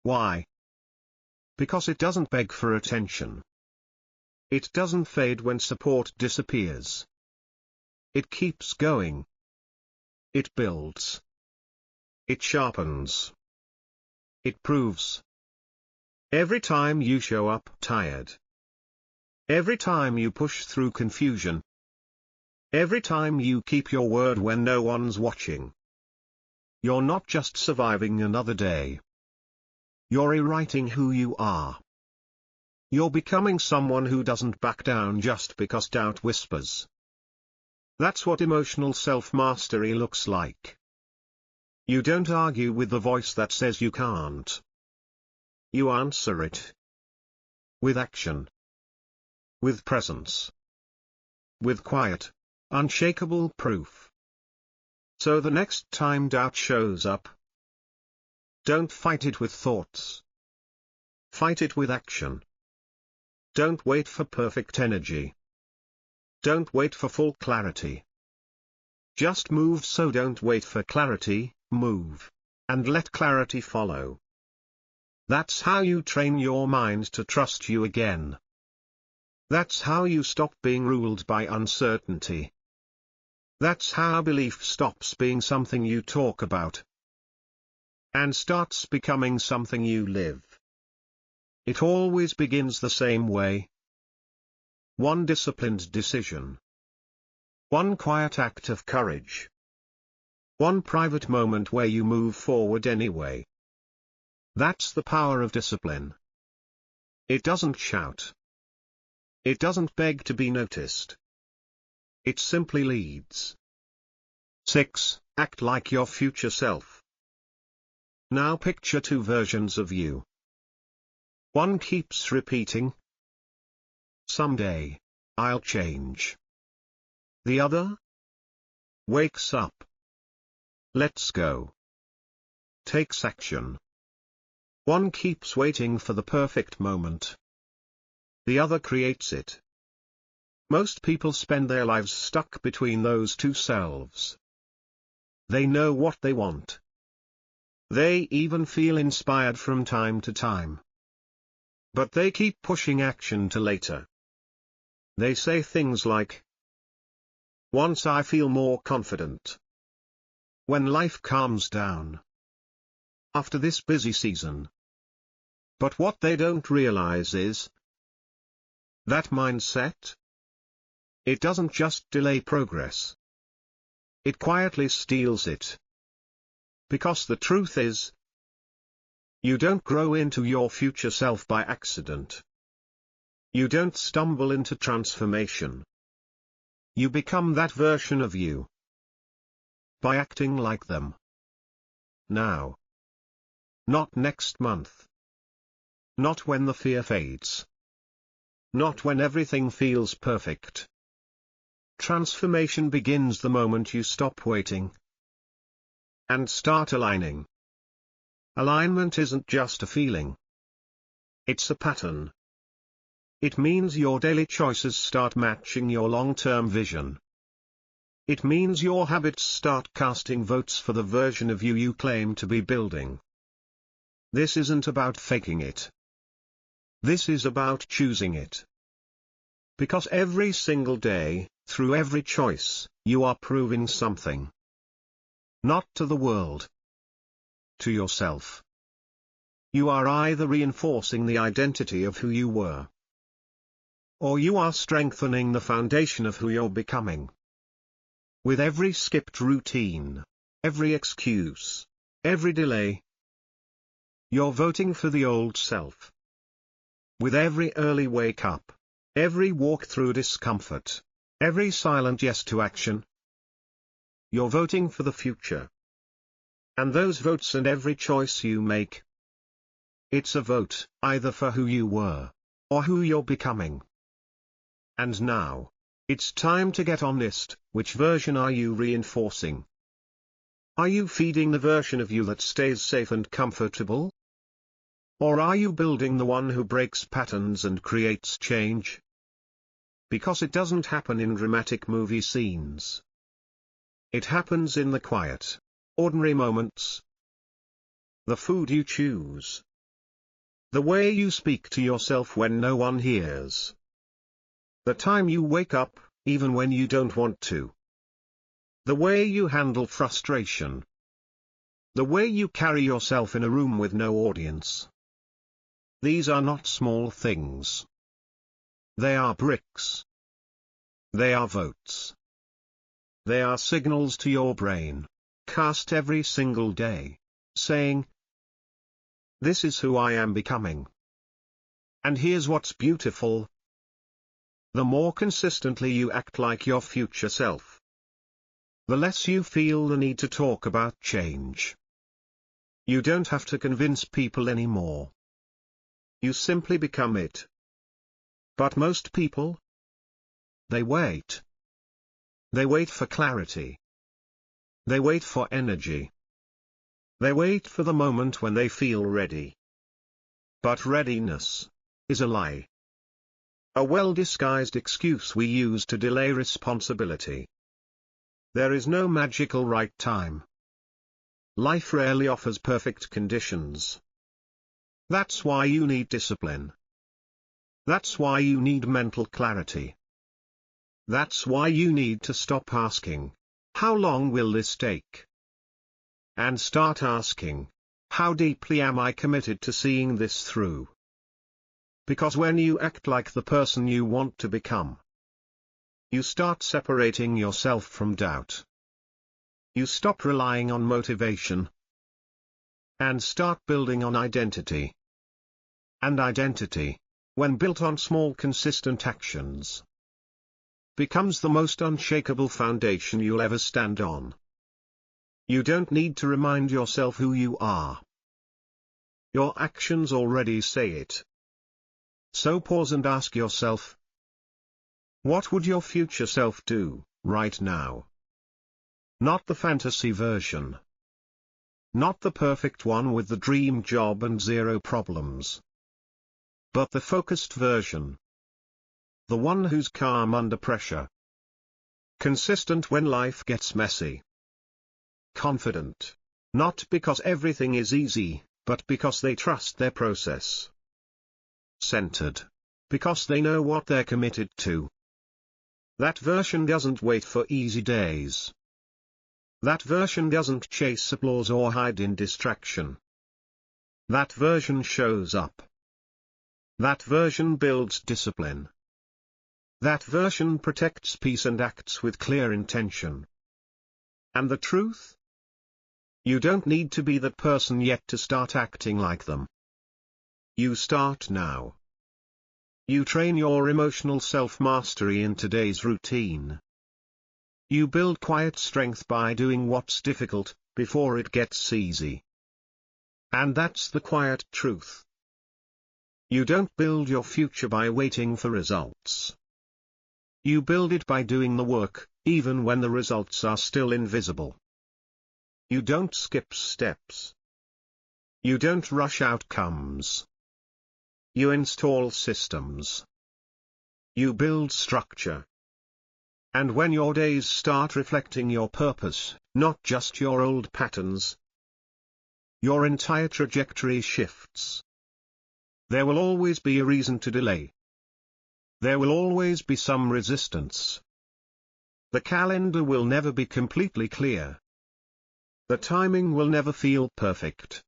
S1: Why? Because it doesn't beg for attention. It doesn't fade when support disappears. It keeps going. It builds. It sharpens. It proves. Every time you show up tired. Every time you push through confusion. Every time you keep your word when no one's watching. You're not just surviving another day. You're rewriting who you are. You're becoming someone who doesn't back down just because doubt whispers. That's what emotional self-mastery looks like. You don't argue with the voice that says you can't. You answer it. With action. With presence. With quiet, unshakable proof. So the next time doubt shows up, don't fight it with thoughts. Fight it with action. Don't wait for perfect energy. Don't wait for full clarity. Just move, so don't wait for clarity, move. And let clarity follow. That's how you train your mind to trust you again. That's how you stop being ruled by uncertainty. That's how belief stops being something you talk about and starts becoming something you live. It always begins the same way. One disciplined decision. One quiet act of courage. One private moment where you move forward anyway. That's the power of discipline. It doesn't shout. It doesn't beg to be noticed. It simply leads. 6. Act like your future self. Now picture two versions of you. One keeps repeating, "Someday, I'll change." The other wakes up. Let's go. Takes action. One keeps waiting for the perfect moment. The other creates it. Most people spend their lives stuck between those two selves. They know what they want. They even feel inspired from time to time. But they keep pushing action to later. They say things like, "Once I feel more confident. When life calms down. After this busy season." But what they don't realize is that mindset, it doesn't just delay progress. It quietly steals it. Because the truth is, you don't grow into your future self by accident. You don't stumble into transformation. You become that version of you by acting like them. Now. Not next month. Not when the fear fades. Not when everything feels perfect. Transformation begins the moment you stop waiting and start aligning. Alignment isn't just a feeling. It's a pattern. It means your daily choices start matching your long-term vision. It means your habits start casting votes for the version of you claim to be building. This isn't about faking it. This is about choosing it. Because every single day, through every choice, you are proving something. Not to the world. To yourself. You are either reinforcing the identity of who you were, or you are strengthening the foundation of who you're becoming. With every skipped routine, every excuse, every delay, you're voting for the old self. With every early wake up, every walk through discomfort, every silent yes to action, you're voting for the future. And those votes and every choice you make, it's a vote, either for who you were, or who you're becoming. And now, it's time to get honest. Which version are you reinforcing? Are you feeding the version of you that stays safe and comfortable? Or are you building the one who breaks patterns and creates change? Because it doesn't happen in dramatic movie scenes. It happens in the quiet, ordinary moments. The food you choose. The way you speak to yourself when no one hears. The time you wake up, even when you don't want to. The way you handle frustration. The way you carry yourself in a room with no audience. These are not small things. They are bricks. They are votes. They are signals to your brain, cast every single day, saying, "This is who I am becoming." And here's what's beautiful. The more consistently you act like your future self, the less you feel the need to talk about change. You don't have to convince people anymore. You simply become it. But most people, they wait. They wait for clarity. They wait for energy. They wait for the moment when they feel ready. But readiness is a lie. A well-disguised excuse we use to delay responsibility. There is no magical right time. Life rarely offers perfect conditions. That's why you need discipline. That's why you need mental clarity. That's why you need to stop asking, how long will this take? And start asking, how deeply am I committed to seeing this through? Because when you act like the person you want to become, you start separating yourself from doubt. You stop relying on motivation and start building on identity. And identity, when built on small consistent actions, becomes the most unshakable foundation you'll ever stand on. You don't need to remind yourself who you are. Your actions already say it. So pause and ask yourself, what would your future self do, right now? Not the fantasy version. Not the perfect one with the dream job and zero problems. But the focused version. The one who's calm under pressure. Consistent when life gets messy. Confident. Not because everything is easy, but because they trust their process. Centered. Because they know what they're committed to. That version doesn't wait for easy days. That version doesn't chase applause or hide in distraction. That version shows up. That version builds discipline. That version protects peace and acts with clear intention. And the truth? You don't need to be that person yet to start acting like them. You start now. You train your emotional self-mastery in today's routine. You build quiet strength by doing what's difficult, before it gets easy. And that's the quiet truth. You don't build your future by waiting for results. You build it by doing the work, even when the results are still invisible. You don't skip steps. You don't rush outcomes. You install systems. You build structure. And when your days start reflecting your purpose, not just your old patterns, your entire trajectory shifts. There will always be a reason to delay. There will always be some resistance. The calendar will never be completely clear. The timing will never feel perfect.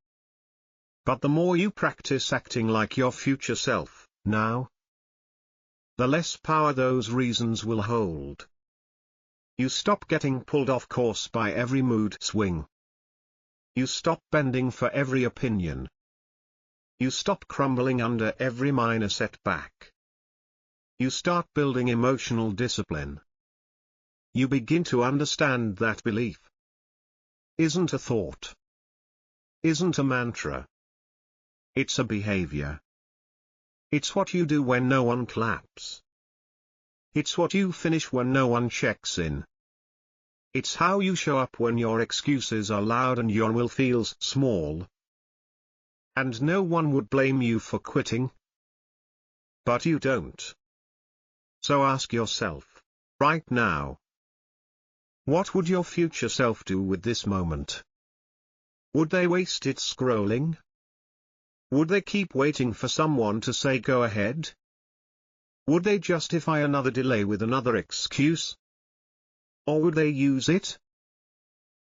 S1: But the more you practice acting like your future self, now, the less power those reasons will hold. You stop getting pulled off course by every mood swing. You stop bending for every opinion. You stop crumbling under every minor setback. You start building emotional discipline. You begin to understand that belief isn't a thought, isn't a mantra. It's a behavior. It's what you do when no one claps. It's what you finish when no one checks in. It's how you show up when your excuses are loud and your will feels small. And no one would blame you for quitting. But you don't. So ask yourself, right now, what would your future self do with this moment? Would they waste it scrolling? Would they keep waiting for someone to say go ahead? Would they justify another delay with another excuse? Or would they use it?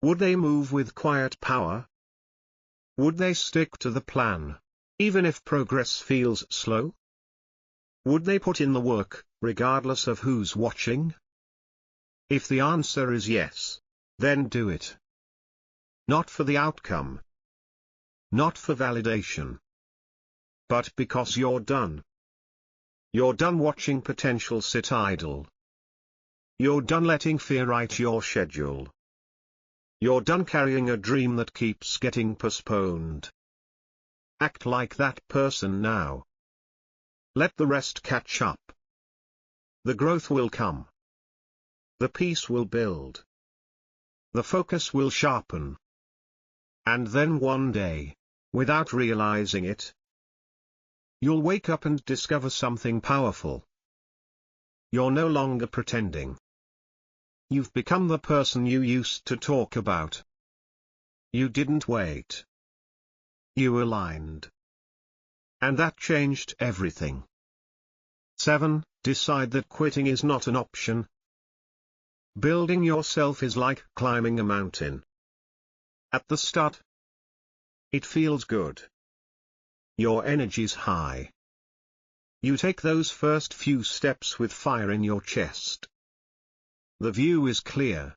S1: Would they move with quiet power? Would they stick to the plan, even if progress feels slow? Would they put in the work, regardless of who's watching? If the answer is yes, then do it. Not for the outcome. Not for validation. But because you're done. You're done watching potential sit idle. You're done letting fear write your schedule. You're done carrying a dream that keeps getting postponed. Act like that person now. Let the rest catch up. The growth will come. The peace will build. The focus will sharpen. And then one day, without realizing it, you'll wake up and discover something powerful. You're no longer pretending. You've become the person you used to talk about. You didn't wait. You aligned. And that changed everything. 7. Decide that quitting is not an option. Building yourself is like climbing a mountain. At the start, it feels good. Your energy's high. You take those first few steps with fire in your chest. The view is clear.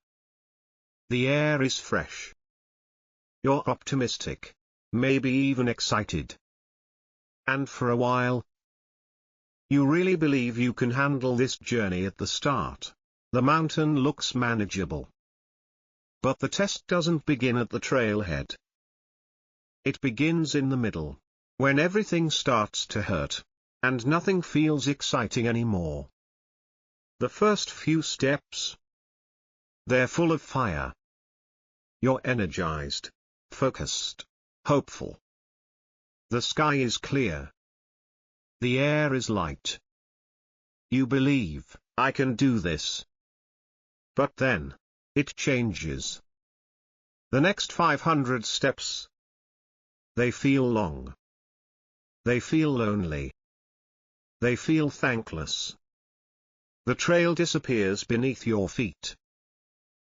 S1: The air is fresh. You're optimistic, maybe even excited. And for a while, you really believe you can handle this journey at the start. The mountain looks manageable. But the test doesn't begin at the trailhead. It begins in the middle, when everything starts to hurt, and nothing feels exciting anymore. The first few steps, they're full of fire. You're energized, focused, hopeful. The sky is clear. The air is light. You believe, I can do this. But then, it changes. The next 500 steps, they feel long. They feel lonely. They feel thankless. The trail disappears beneath your feet.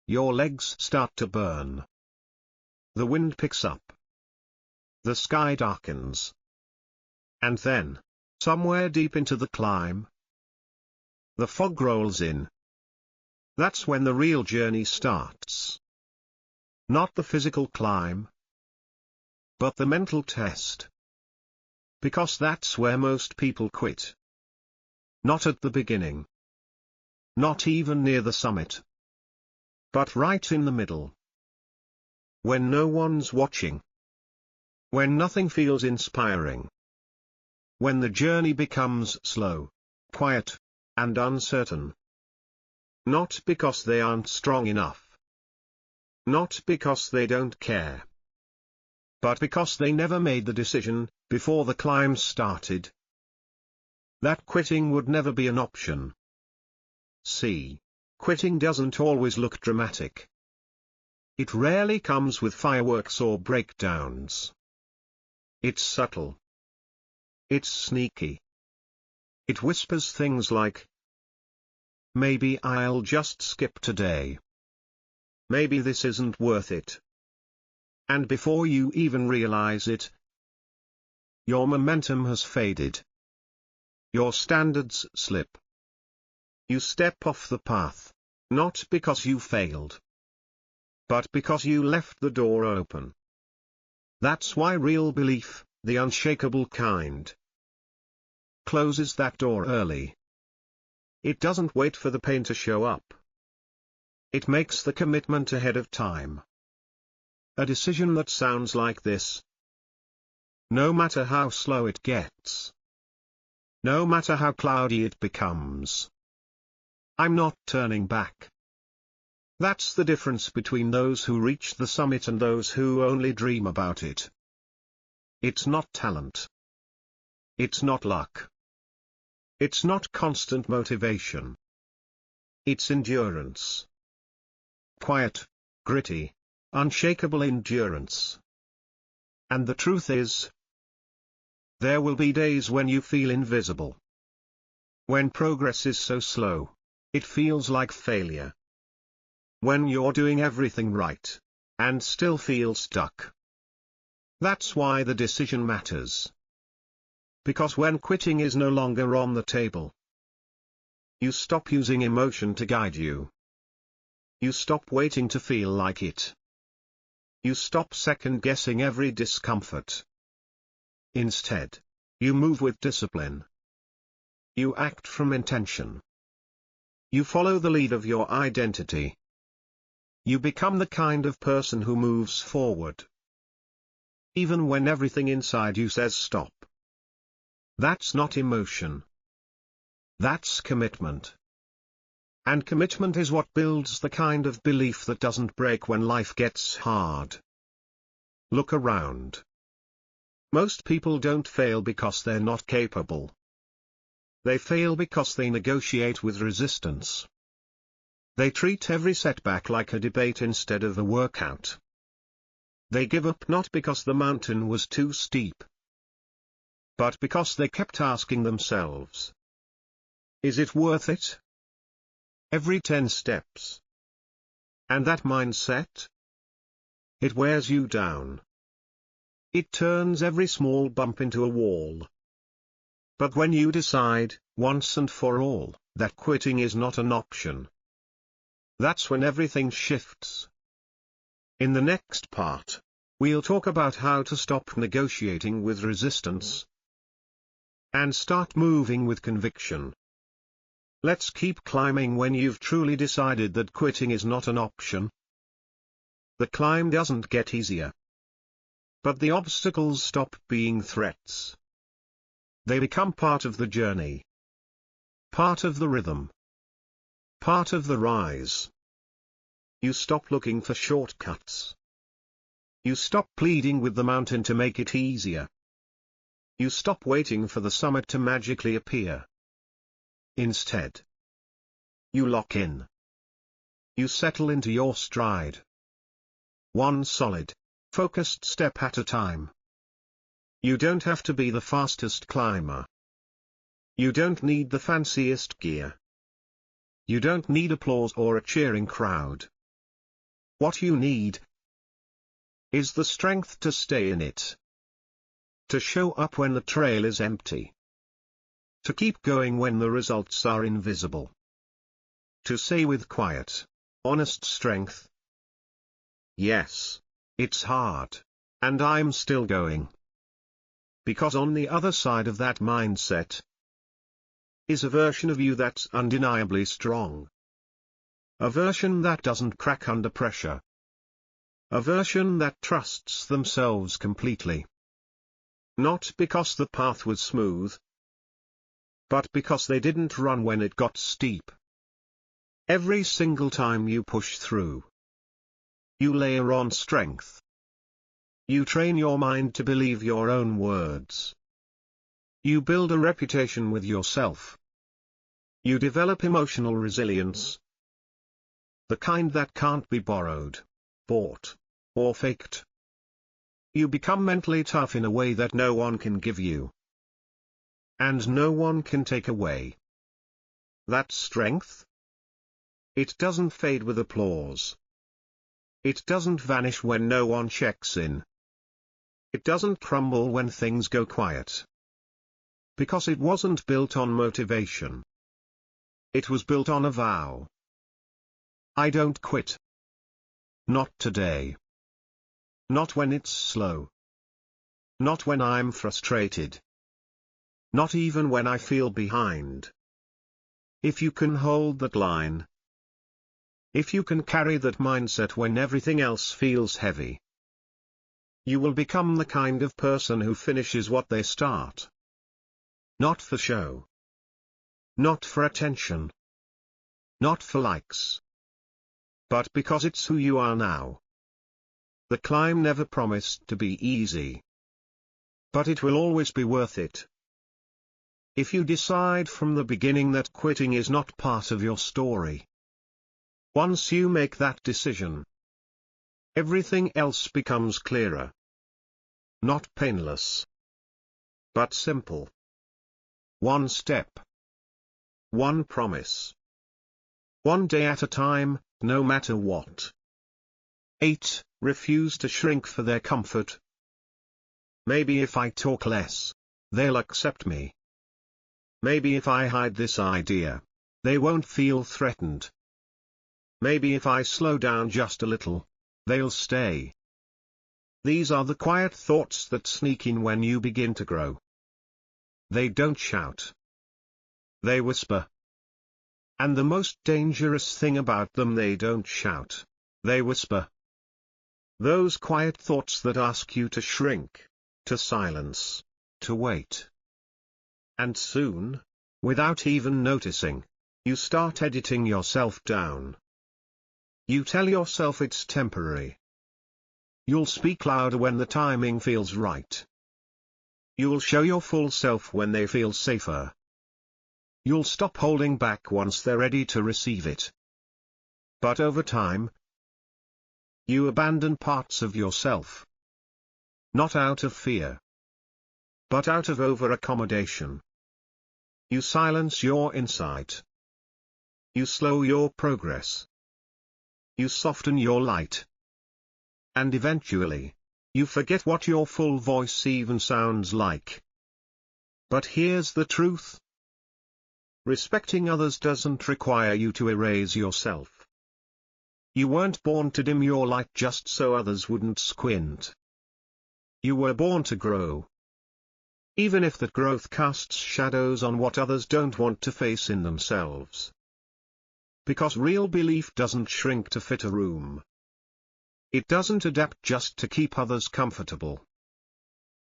S1: Your legs start to burn. The wind picks up. The sky darkens. And then, somewhere deep into the climb, the fog rolls in. That's when the real journey starts. Not the physical climb, but the mental test. Because that's where most people quit. Not at the beginning. Not even near the summit. But right in the middle. When no one's watching. When nothing feels inspiring. When the journey becomes slow, quiet, and uncertain. Not because they aren't strong enough. Not because they don't care. But because they never made the decision, before the climb started, that quitting would never be an option. See, quitting doesn't always look dramatic. It rarely comes with fireworks or breakdowns. It's subtle. It's sneaky. It whispers things like, maybe I'll just skip today. Maybe this isn't worth it. And before you even realize it, your momentum has faded. Your standards slip. You step off the path, not because you failed, but because you left the door open. That's why real belief, the unshakable kind, closes that door early. It doesn't wait for the pain to show up. It makes the commitment ahead of time. A decision that sounds like this. No matter how slow it gets. No matter how cloudy it becomes. I'm not turning back. That's the difference between those who reach the summit and those who only dream about it. It's not talent. It's not luck. It's not constant motivation. It's endurance. Quiet, gritty, unshakable endurance. And the truth is, there will be days when you feel invisible. When progress is so slow, it feels like failure. When you're doing everything right, and still feel stuck. That's why the decision matters. Because when quitting is no longer on the table, you stop using emotion to guide you. You stop waiting to feel like it. You stop second-guessing every discomfort. Instead, you move with discipline. You act from intention. You follow the lead of your identity. You become the kind of person who moves forward. Even when everything inside you says stop. That's not emotion. That's commitment. And commitment is what builds the kind of belief that doesn't break when life gets hard. Look around. Most people don't fail because they're not capable. They fail because they negotiate with resistance. They treat every setback like a debate instead of a workout. They give up not because the mountain was too steep, but because they kept asking themselves, Is it worth it? Every 10 steps. And that mindset? It wears you down. It turns every small bump into a wall. But when you decide, once and for all, that quitting is not an option, that's when everything shifts. In the next part, we'll talk about how to stop negotiating with resistance and start moving with conviction. Let's keep climbing when you've truly decided that quitting is not an option. The climb doesn't get easier, but the obstacles stop being threats. They become part of the journey, part of the rhythm, part of the rise. You stop looking for shortcuts. You stop pleading with the mountain to make it easier. You stop waiting for the summit to magically appear. Instead, you lock in. You settle into your stride. One solid, focused step at a time. You don't have to be the fastest climber. You don't need the fanciest gear. You don't need applause or a cheering crowd. What you need is the strength to stay in it. To show up when the trail is empty. To keep going when the results are invisible. To say with quiet, honest strength, yes, it's hard, and I'm still going. Because on the other side of that mindset is a version of you that's undeniably strong. A version that doesn't crack under pressure. A version that trusts themselves completely. Not because the path was smooth, but because they didn't run when it got steep. Every single time you push through, you layer on strength. You train your mind to believe your own words. You build a reputation with yourself. You develop emotional resilience. The kind that can't be borrowed, bought, or faked. You become mentally tough in a way that no one can give you. And no one can take away. That strength? It doesn't fade with applause. It doesn't vanish when no one checks in. It doesn't crumble when things go quiet. Because it wasn't built on motivation. It was built on a vow. I don't quit. Not today. Not when it's slow. Not when I'm frustrated. Not even when I feel behind. If you can hold that line. If you can carry that mindset when everything else feels heavy. You will become the kind of person who finishes what they start. Not for show. Not for attention. Not for likes. But because it's who you are now. The climb never promised to be easy. But it will always be worth it. If you decide from the beginning that quitting is not part of your story. Once you make that decision, everything else becomes clearer. Not painless, but simple. One step. One promise. One day at a time, no matter what. 8. Refuse to shrink for their comfort. Maybe if I talk less, they'll accept me. Maybe if I hide this idea, they won't feel threatened. Maybe if I slow down just a little, they'll stay. These are the quiet thoughts that sneak in when you begin to grow. They don't shout. They whisper. And the most dangerous thing about them, they don't shout. They whisper. Those quiet thoughts that ask you to shrink, to silence, to wait. And soon, without even noticing, you start editing yourself down. You tell yourself it's temporary. You'll speak louder when the timing feels right. You'll show your full self when they feel safer. You'll stop holding back once they're ready to receive it. But over time, you abandon parts of yourself. Not out of fear, but out of over-accommodation. You silence your insight. You slow your progress. You soften your light. And eventually, you forget what your full voice even sounds like. But here's the truth. Respecting others doesn't require you to erase yourself. You weren't born to dim your light just so others wouldn't squint. You were born to grow. Even if that growth casts shadows on what others don't want to face in themselves. Because real belief doesn't shrink to fit a room. It doesn't adapt just to keep others comfortable.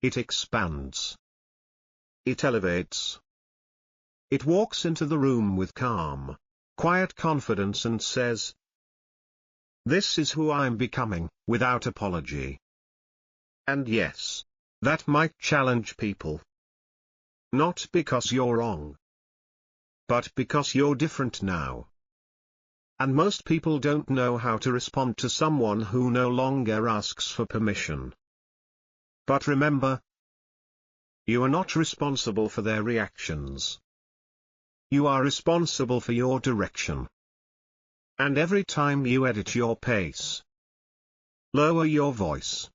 S1: It expands. It elevates. It walks into the room with calm, quiet confidence and says, "This is who I'm becoming," without apology. And yes, that might challenge people. Not because you're wrong, but because you're different now. And most people don't know how to respond to someone who no longer asks for permission. But remember, you are not responsible for their reactions. You are responsible for your direction. And every time you edit your pace, lower your voice,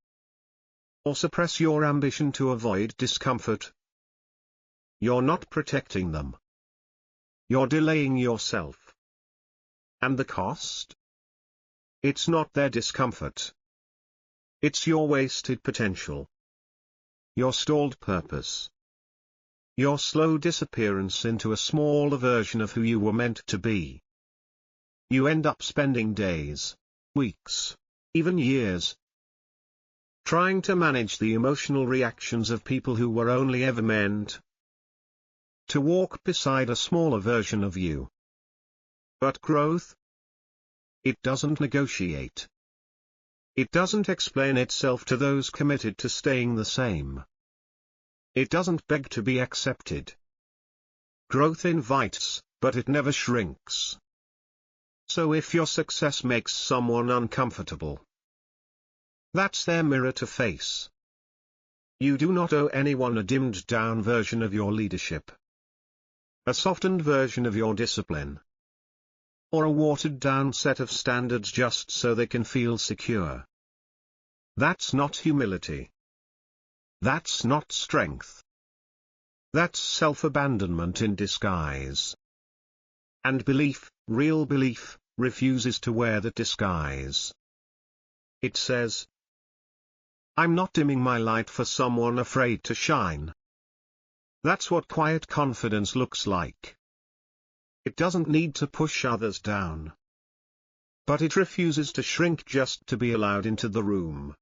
S1: or suppress your ambition to avoid discomfort, you're not protecting them. You're delaying yourself. And the cost? It's not their discomfort. It's your wasted potential. Your stalled purpose. Your slow disappearance into a smaller version of who you were meant to be. You end up spending days, weeks, even years, trying to manage the emotional reactions of people who were only ever meant to walk beside a smaller version of you. But growth? It doesn't negotiate. It doesn't explain itself to those committed to staying the same. It doesn't beg to be accepted. Growth invites, but it never shrinks. So if your success makes someone uncomfortable, that's their mirror to face. You do not owe anyone a dimmed-down version of your leadership, a softened version of your discipline, or a watered-down set of standards just so they can feel secure. That's not humility. That's not strength. That's self-abandonment in disguise. And belief, real belief, refuses to wear that disguise. It says, "I'm not dimming my light for someone afraid to shine." That's what quiet confidence looks like. It doesn't need to push others down. But it refuses to shrink just to be allowed into the room.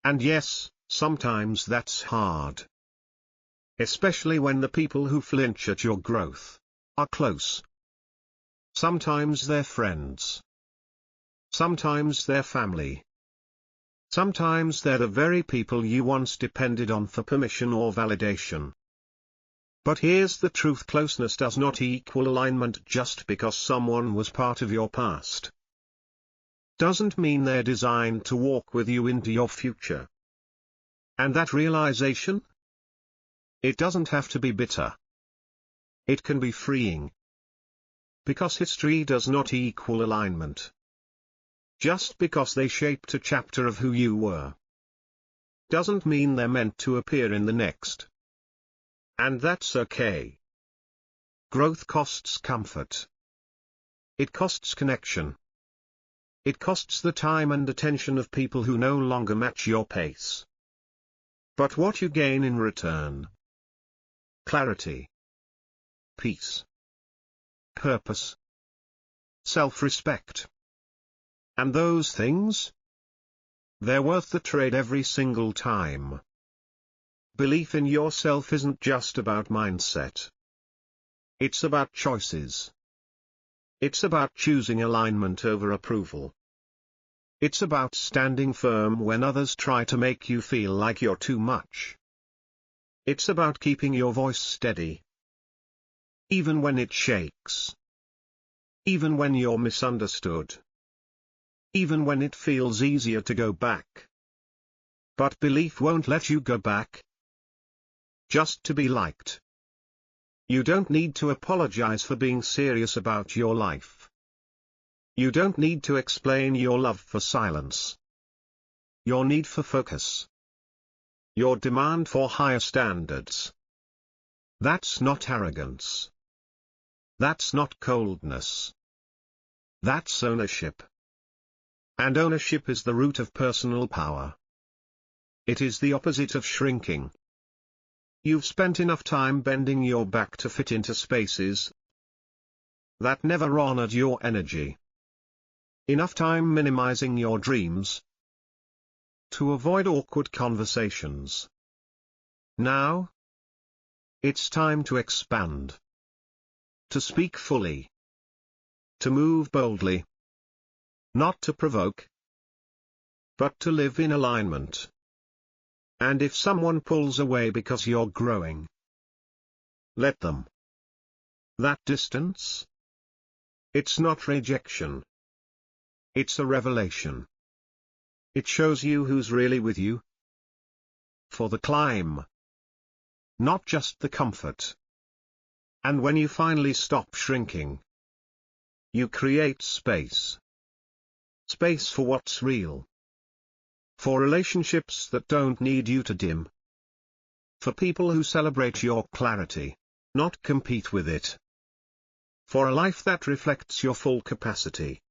S1: And yes, sometimes that's hard. Especially when the people who flinch at your growth are close. Sometimes they're friends. Sometimes they're family. Sometimes they're the very people you once depended on for permission or validation. But here's the truth: closeness does not equal alignment. Just because someone was part of your past doesn't mean they're designed to walk with you into your future. And that realization? It doesn't have to be bitter. It can be freeing. Because history does not equal alignment. Just because they shaped a chapter of who you were doesn't mean they're meant to appear in the next. And that's okay. Growth costs comfort. It costs connection. It costs the time and attention of people who no longer match your pace. But what you gain in return? Clarity. Peace. Purpose. Self-respect. And those things? They're worth the trade every single time. Belief in yourself isn't just about mindset. It's about choices. It's about choosing alignment over approval. It's about standing firm when others try to make you feel like you're too much. It's about keeping your voice steady, even when it shakes. Even when you're misunderstood. Even when it feels easier to go back. But belief won't let you go back just to be liked. You don't need to apologize for being serious about your life. You don't need to explain your love for silence. Your need for focus. Your demand for higher standards. That's not arrogance. That's not coldness. That's ownership. And ownership is the root of personal power. It is the opposite of shrinking. You've spent enough time bending your back to fit into spaces that never honored your energy. Enough time minimizing your dreams to avoid awkward conversations. Now, it's time to expand. To speak fully. To move boldly. Not to provoke, but to live in alignment. And if someone pulls away because you're growing, let them. That distance? It's not rejection. It's a revelation. It shows you who's really with you. For the climb. Not just the comfort. And when you finally stop shrinking, you create space. Space for what's real. For relationships that don't need you to dim. For people who celebrate your clarity, not compete with it. For a life that reflects your full capacity.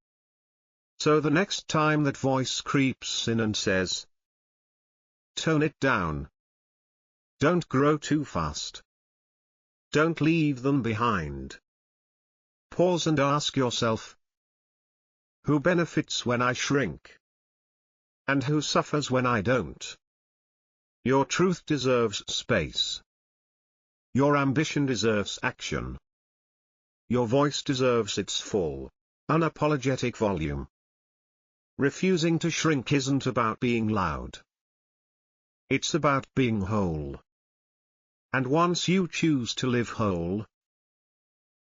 S1: So the next time that voice creeps in and says, tone it down. Don't grow too fast. Don't leave them behind. Pause and ask yourself, who benefits when I shrink? And who suffers when I don't? Your truth deserves space. Your ambition deserves action. Your voice deserves its full, unapologetic volume. Refusing to shrink isn't about being loud. It's about being whole. And once you choose to live whole,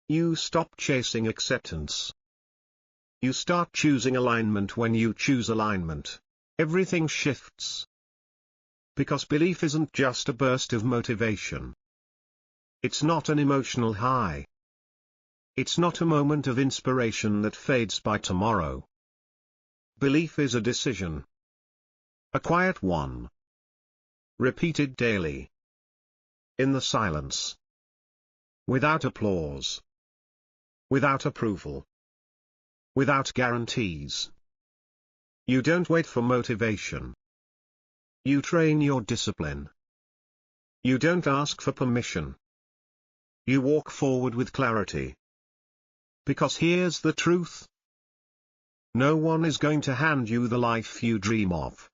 S1: you stop chasing acceptance. You start choosing alignment. When you choose alignment, everything shifts. Because belief isn't just a burst of motivation. It's not an emotional high. It's not a moment of inspiration that fades by tomorrow. Belief is a decision. A quiet one. Repeated daily. In the silence. Without applause. Without approval. Without guarantees. You don't wait for motivation. You train your discipline. You don't ask for permission. You walk forward with clarity. Because here's the truth. No one is going to hand you the life you dream of.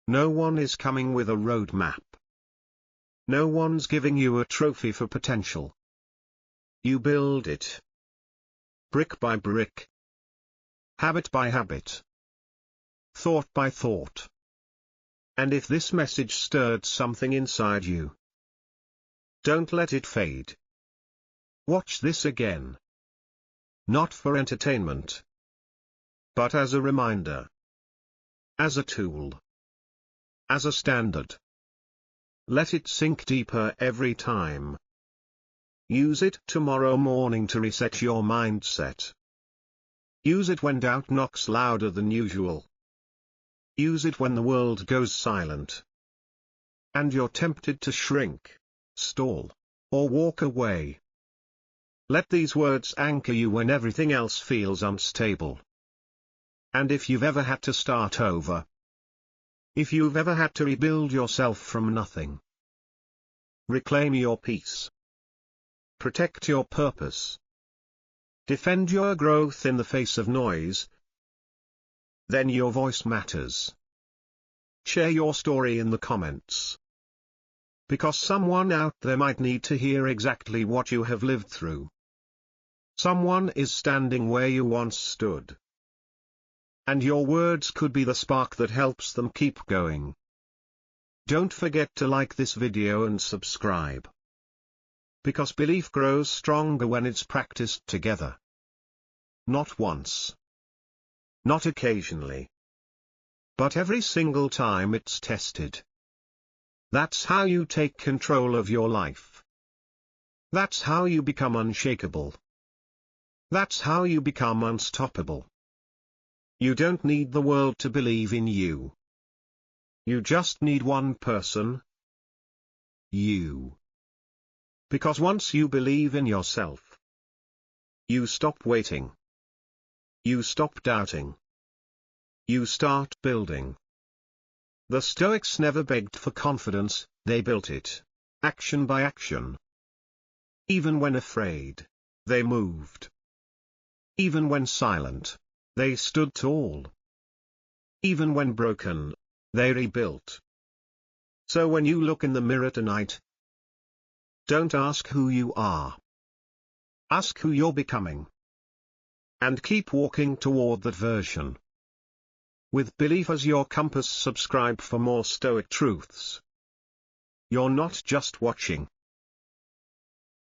S1: No one is coming with a roadmap. No one's giving you a trophy for potential. You build it. Brick by brick. Habit by habit. Thought by thought. And if this message stirred something inside you, don't let it fade. Watch this again. Not for entertainment, but as a reminder. As a tool. As a standard. Let it sink deeper every time. Use it tomorrow morning to reset your mindset. Use it when doubt knocks louder than usual. Use it when the world goes silent. And you're tempted to shrink, stall, or walk away. Let these words anchor you when everything else feels unstable. And if you've ever had to start over, if you've ever had to rebuild yourself from nothing, reclaim your peace. Protect your purpose. Defend your growth in the face of noise. Then your voice matters. Share your story in the comments. Because someone out there might need to hear exactly what you have lived through. Someone is standing where you once stood. And your words could be the spark that helps them keep going. Don't forget to like this video and subscribe. Because belief grows stronger when it's practiced together. Not once. Not occasionally. But every single time it's tested. That's how you take control of your life. That's how you become unshakable. That's how you become unstoppable. You don't need the world to believe in you. You just need one person. You. Because once you believe in yourself, you stop waiting. You stop doubting. You start building. The Stoics never begged for confidence, they built it, action by action. Even when afraid, they moved. Even when silent, they stood tall. Even when broken, they rebuilt. So when you look in the mirror tonight, don't ask who you are. Ask who you're becoming. And keep walking toward that version. With belief as your compass, subscribe for more Stoic truths. You're not just watching.